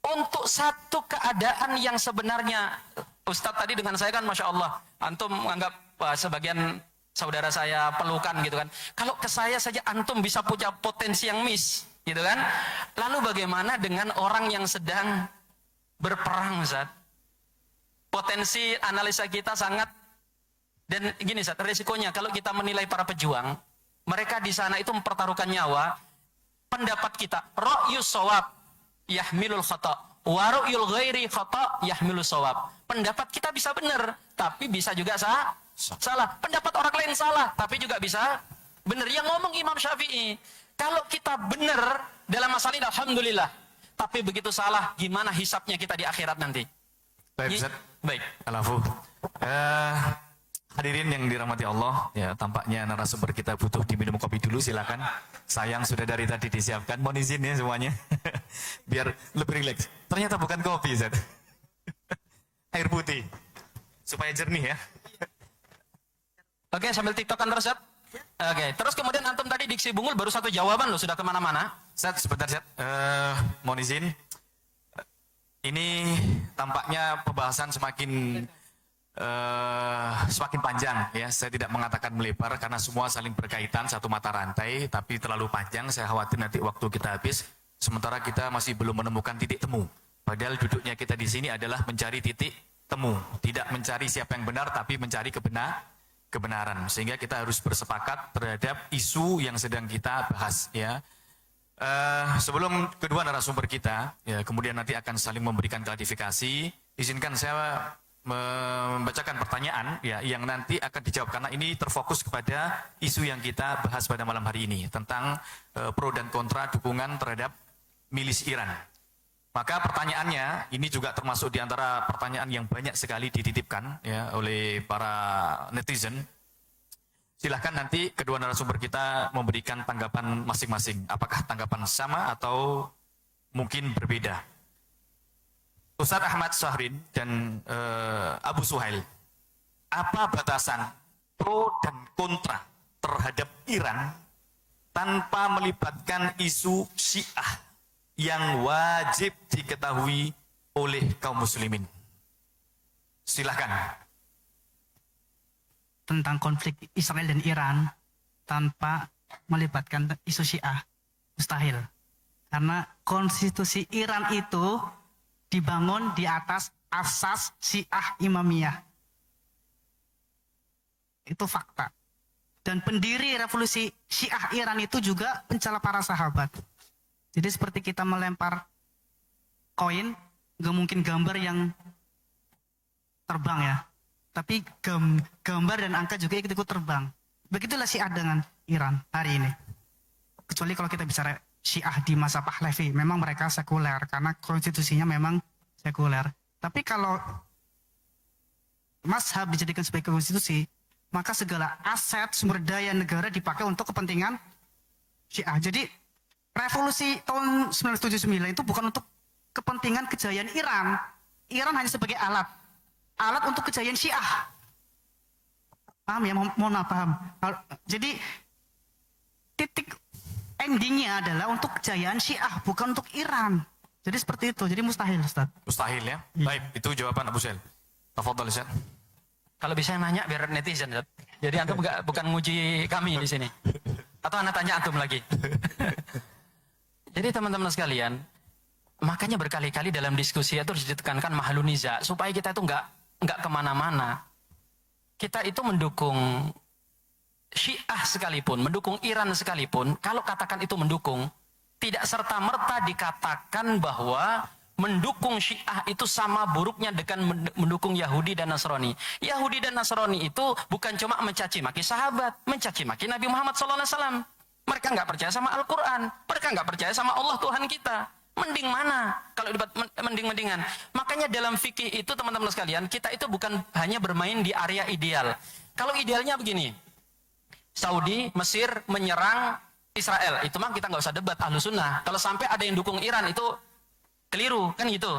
Speaker 2: Untuk satu keadaan yang sebenarnya, Ustadz tadi dengan saya kan Masya Allah, antum menganggap sebagian saudara saya pelukan gitu kan. Kalau ke saya saja antum bisa punya potensi yang miss gitu kan. Lalu bagaimana dengan orang yang sedang berperang Ustadz? Potensi analisa kita sangat. Dan gini Ustaz, resikonya kalau kita menilai para pejuang, mereka di sana itu mempertaruhkan nyawa. Pendapat kita, ra'yus shawab yahmilul khata' wa ra'yul ghairi khata' yahmilul shawab. Pendapat kita bisa benar, tapi bisa juga salah. Pendapat orang lain salah, tapi juga bisa benar. Yang ngomong Imam Syafi'i, kalau kita benar dalam masalah ini alhamdulillah, tapi begitu salah, gimana hisapnya kita di akhirat nanti?
Speaker 3: Baik, Ustaz.
Speaker 2: Baik.
Speaker 3: Alafu. Hadirin yang dirahmati Allah, ya tampaknya narasumber kita butuh diminum kopi dulu, silakan. Sayang sudah dari tadi disiapkan, mohon izin ya semuanya, biar lebih rileks. Ternyata bukan kopi, Zat. Air putih, supaya jernih ya.
Speaker 2: Oke, sambil tiktokan terus Zat. Oke, terus kemudian antum tadi diksi bungul baru satu jawaban loh, sudah kemana-mana.
Speaker 3: Zat, sebentar Zat, mohon izin. Ini tampaknya pembahasan semakin panjang ya. Saya tidak mengatakan melebar karena semua saling berkaitan, satu mata rantai, tapi terlalu panjang. Saya khawatir nanti waktu kita habis, sementara kita masih belum menemukan titik temu. Padahal duduknya kita di sini adalah mencari titik temu, tidak mencari siapa yang benar, tapi mencari kebenaran. Sehingga kita harus bersepakat terhadap isu yang sedang kita bahas ya. Sebelum kedua narasumber kita, ya, kemudian nanti akan saling memberikan klarifikasi. Izinkan saya membacakan pertanyaan ya yang nanti akan dijawab karena ini terfokus kepada isu yang kita bahas pada malam hari ini tentang pro dan kontra dukungan terhadap milis Iran. Maka pertanyaannya ini juga termasuk di antara pertanyaan yang banyak sekali dititipkan ya oleh para netizen. Silahkan nanti kedua narasumber kita memberikan tanggapan masing-masing. Apakah tanggapan sama atau mungkin berbeda? Ustadz Ahmad Syahrin dan Abu Suhail, apa batasan pro dan kontra terhadap Iran tanpa melibatkan isu Syiah yang wajib diketahui oleh kaum muslimin? Silahkan.
Speaker 1: Tentang konflik Israel dan Iran tanpa melibatkan isu Syiah, mustahil. Karena konstitusi Iran itu dibangun di atas asas Syiah Imamiyah. Itu fakta. Dan pendiri revolusi Syiah Iran itu juga pencela para sahabat. Jadi seperti kita melempar koin, gak mungkin gambar yang terbang ya. Tapi gambar dan angka juga ikut-ikut terbang. Begitulah Syiah dengan Iran hari ini. Kecuali kalau kita bicara Syiah di masa Pahlavi, memang mereka sekuler karena konstitusinya memang sekuler. Tapi kalau mazhab dijadikan sebagai konstitusi, maka segala aset sumber daya negara dipakai untuk kepentingan Syiah. Jadi revolusi tahun 1979 itu bukan untuk kepentingan kejayaan Iran. Iran hanya sebagai alat untuk kejayaan Syiah. Paham ya? Mohon maaf, paham. Jadi titik endingnya adalah untuk kejayaan Syiah, bukan untuk Iran. Jadi seperti itu. Jadi mustahil, Ustaz.
Speaker 3: Mustahil ya. Baik, itu jawaban Abu Sel. Tafadhal, Ustaz.
Speaker 2: Kalau bisa nanya biar netizen, Ustaz. Jadi antum bukan nguji kami di sini. Atau anda tanya antum lagi. Jadi teman-teman sekalian, makanya berkali-kali dalam diskusi itu harus ditekankan mahaluniza supaya kita itu nggak kemana-mana. Kita itu mendukung Syiah sekalipun, mendukung Iran sekalipun, kalau katakan itu mendukung, tidak serta-merta dikatakan bahwa mendukung Syiah itu sama buruknya dengan mendukung Yahudi dan Nasrani. Yahudi dan Nasrani itu bukan cuma mencaci maki sahabat, mencaci maki Nabi Muhammad SAW. Mereka nggak percaya sama Al-Quran, mereka nggak percaya sama Allah Tuhan kita. Mending mana kalau debat mending-mendingan? Makanya dalam fikih itu teman-teman sekalian, kita itu bukan hanya bermain di area ideal. Kalau idealnya begini, Saudi, Mesir menyerang Israel, itu mah kita nggak usah debat ahlu sunnah. Kalau sampai ada yang dukung Iran itu keliru, kan gitu.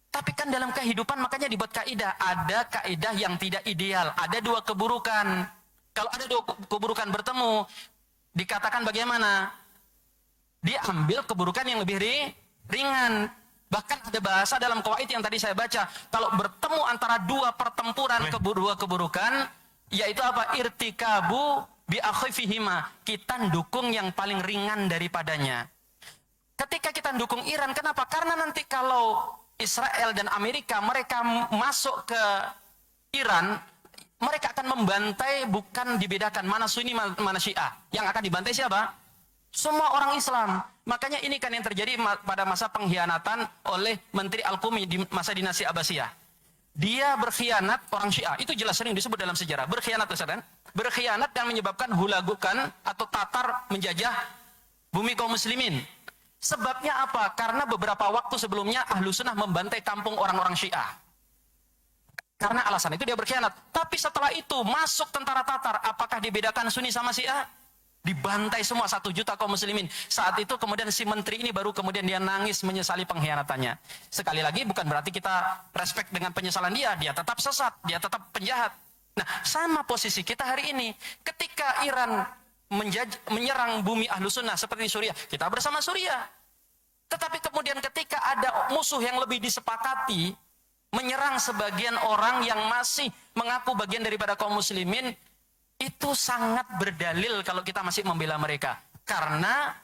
Speaker 2: Tapi kan dalam kehidupan makanya dibuat kaidah. Ada kaidah yang tidak ideal, ada dua keburukan. Kalau ada dua keburukan bertemu, dikatakan bagaimana? Diambil keburukan yang lebih ringan. Bahkan ada bahasa dalam qawaid yang tadi saya baca, kalau bertemu antara dua pertempuran dua keburukan, yaitu apa? Irtikabu bi akhifihima. Kita dukung yang paling ringan daripadanya. Ketika kita dukung Iran, kenapa? Karena nanti kalau Israel dan Amerika mereka masuk ke Iran, mereka akan membantai, bukan dibedakan mana Sunni mana Syiah. Yang akan dibantai siapa? Semua orang Islam. Makanya ini kan yang terjadi pada masa pengkhianatan oleh Menteri Al-Qumi di masa dinasti Abbasiyah. Dia berkhianat orang Syiah. Itu jelas sering disebut dalam sejarah. Berkhianat, kan? Berkhianat dan menyebabkan hulagukan atau Tatar menjajah bumi kaum muslimin. Sebabnya apa? Karena beberapa waktu sebelumnya Ahlu Sunnah membantai kampung orang-orang Syiah. Karena alasan itu dia berkhianat. Tapi setelah itu masuk tentara Tatar. Apakah dibedakan Sunni sama Syiah? Dibantai semua 1 juta kaum muslimin. Saat itu kemudian si menteri ini baru kemudian dia nangis menyesali pengkhianatannya. Sekali lagi bukan berarti kita respect dengan penyesalan dia. Dia tetap sesat, dia tetap penjahat. Nah, sama posisi kita hari ini. Ketika Iran menyerang bumi Ahlu Sunnah seperti Suriah, kita bersama Suriah. Tetapi kemudian ketika ada musuh yang lebih disepakati, menyerang sebagian orang yang masih mengaku bagian daripada kaum muslimin, itu sangat berdalil kalau kita masih membela mereka. Karena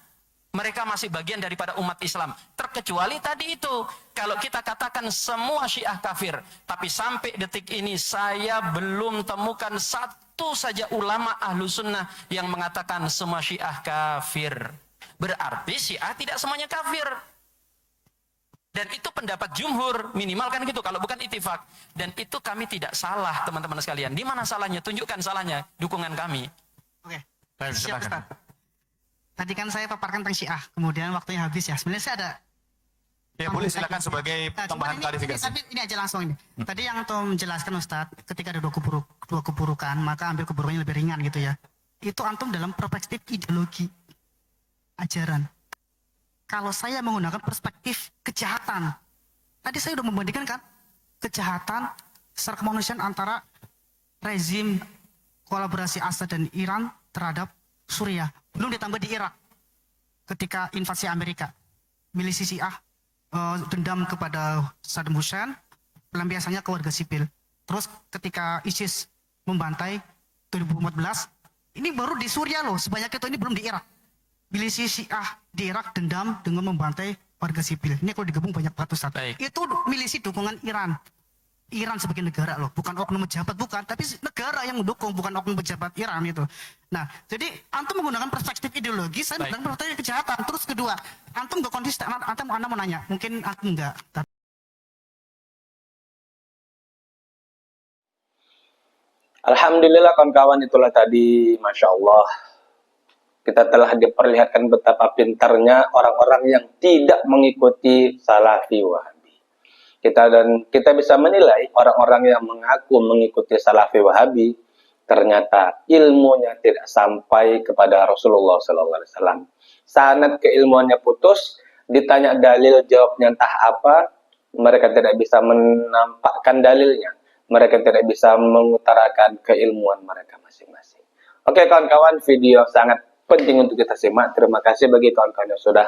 Speaker 2: mereka masih bagian daripada umat Islam. Terkecuali tadi itu, kalau kita katakan semua Syiah kafir, tapi sampai detik ini saya belum temukan satu saja ulama Ahlu Sunnah yang mengatakan semua Syiah kafir. Berarti Syiah tidak semuanya kafir. Dan itu pendapat jumhur, minimal kan gitu, kalau bukan ittifaq. Dan itu kami tidak salah, teman-teman sekalian. Di mana salahnya? Tunjukkan salahnya, dukungan kami.
Speaker 1: Oke.
Speaker 3: Baik,
Speaker 1: Siap,
Speaker 3: silakan.
Speaker 1: Ustaz. Tadi kan saya paparkan tentang Syiah, kemudian waktunya habis ya. Sebenarnya saya ada
Speaker 3: Ya boleh silakan sebagai
Speaker 1: Nah,
Speaker 3: tambahan
Speaker 1: cuman
Speaker 3: klarifikasi.
Speaker 1: Tapi ini aja langsung ini. Tadi yang Tom menjelaskan Ustadz, ketika ada dua keburukan, maka ambil keburukannya lebih ringan gitu ya. Itu antum dalam perspektif ideologi ajaran. Kalau saya menggunakan perspektif kejahatan, tadi saya sudah membandingkan kan kejahatan secara kemanusiaan antara rezim kolaborasi Assad dan Iran terhadap Suriah, belum ditambah di Irak ketika invasi Amerika, milisi Syiah dendam kepada Saddam Hussein, pelampiasannya ke warga sipil. Terus ketika ISIS membantai 2014, ini baru di Suriah loh, sebanyak itu, ini belum di Irak. Milisi Syiah di Irak dendam dengan membantai warga sipil. Ini kalau digabung banyak banget Ustaz.
Speaker 2: Baik.
Speaker 1: Itu milisi dukungan Iran. Iran sebagai negara loh, bukan oknum pejabat, bukan, tapi negara yang mendukung, bukan oknum pejabat Iran itu. Nah, jadi antum menggunakan perspektif ideologi, saya
Speaker 2: Baik.
Speaker 1: menggunakan perspektif kejahatan. Terus kedua, antum gak konsisten, antum mau nanya, mungkin antum enggak.
Speaker 5: Alhamdulillah kawan-kawan, itulah tadi, Masya Allah, kita telah diperlihatkan betapa pintarnya orang-orang yang tidak mengikuti Salafi Wahabi. Kita bisa menilai orang-orang yang mengaku mengikuti Salafi Wahabi ternyata ilmunya tidak sampai kepada Rasulullah SAW. Sanad keilmuannya putus, ditanya dalil jawabnya entah apa, mereka tidak bisa menampakkan dalilnya, mereka tidak bisa mengutarakan keilmuan mereka masing-masing. Oke kawan-kawan, video sangat penting untuk kita simak. Terima kasih bagi kawan-kawan yang sudah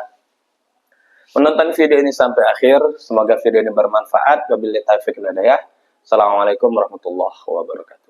Speaker 5: menonton video ini sampai akhir. Semoga video ini bermanfaat. Wabillahi taufiq wal hidayah. Assalamualaikum warahmatullahi wabarakatuh.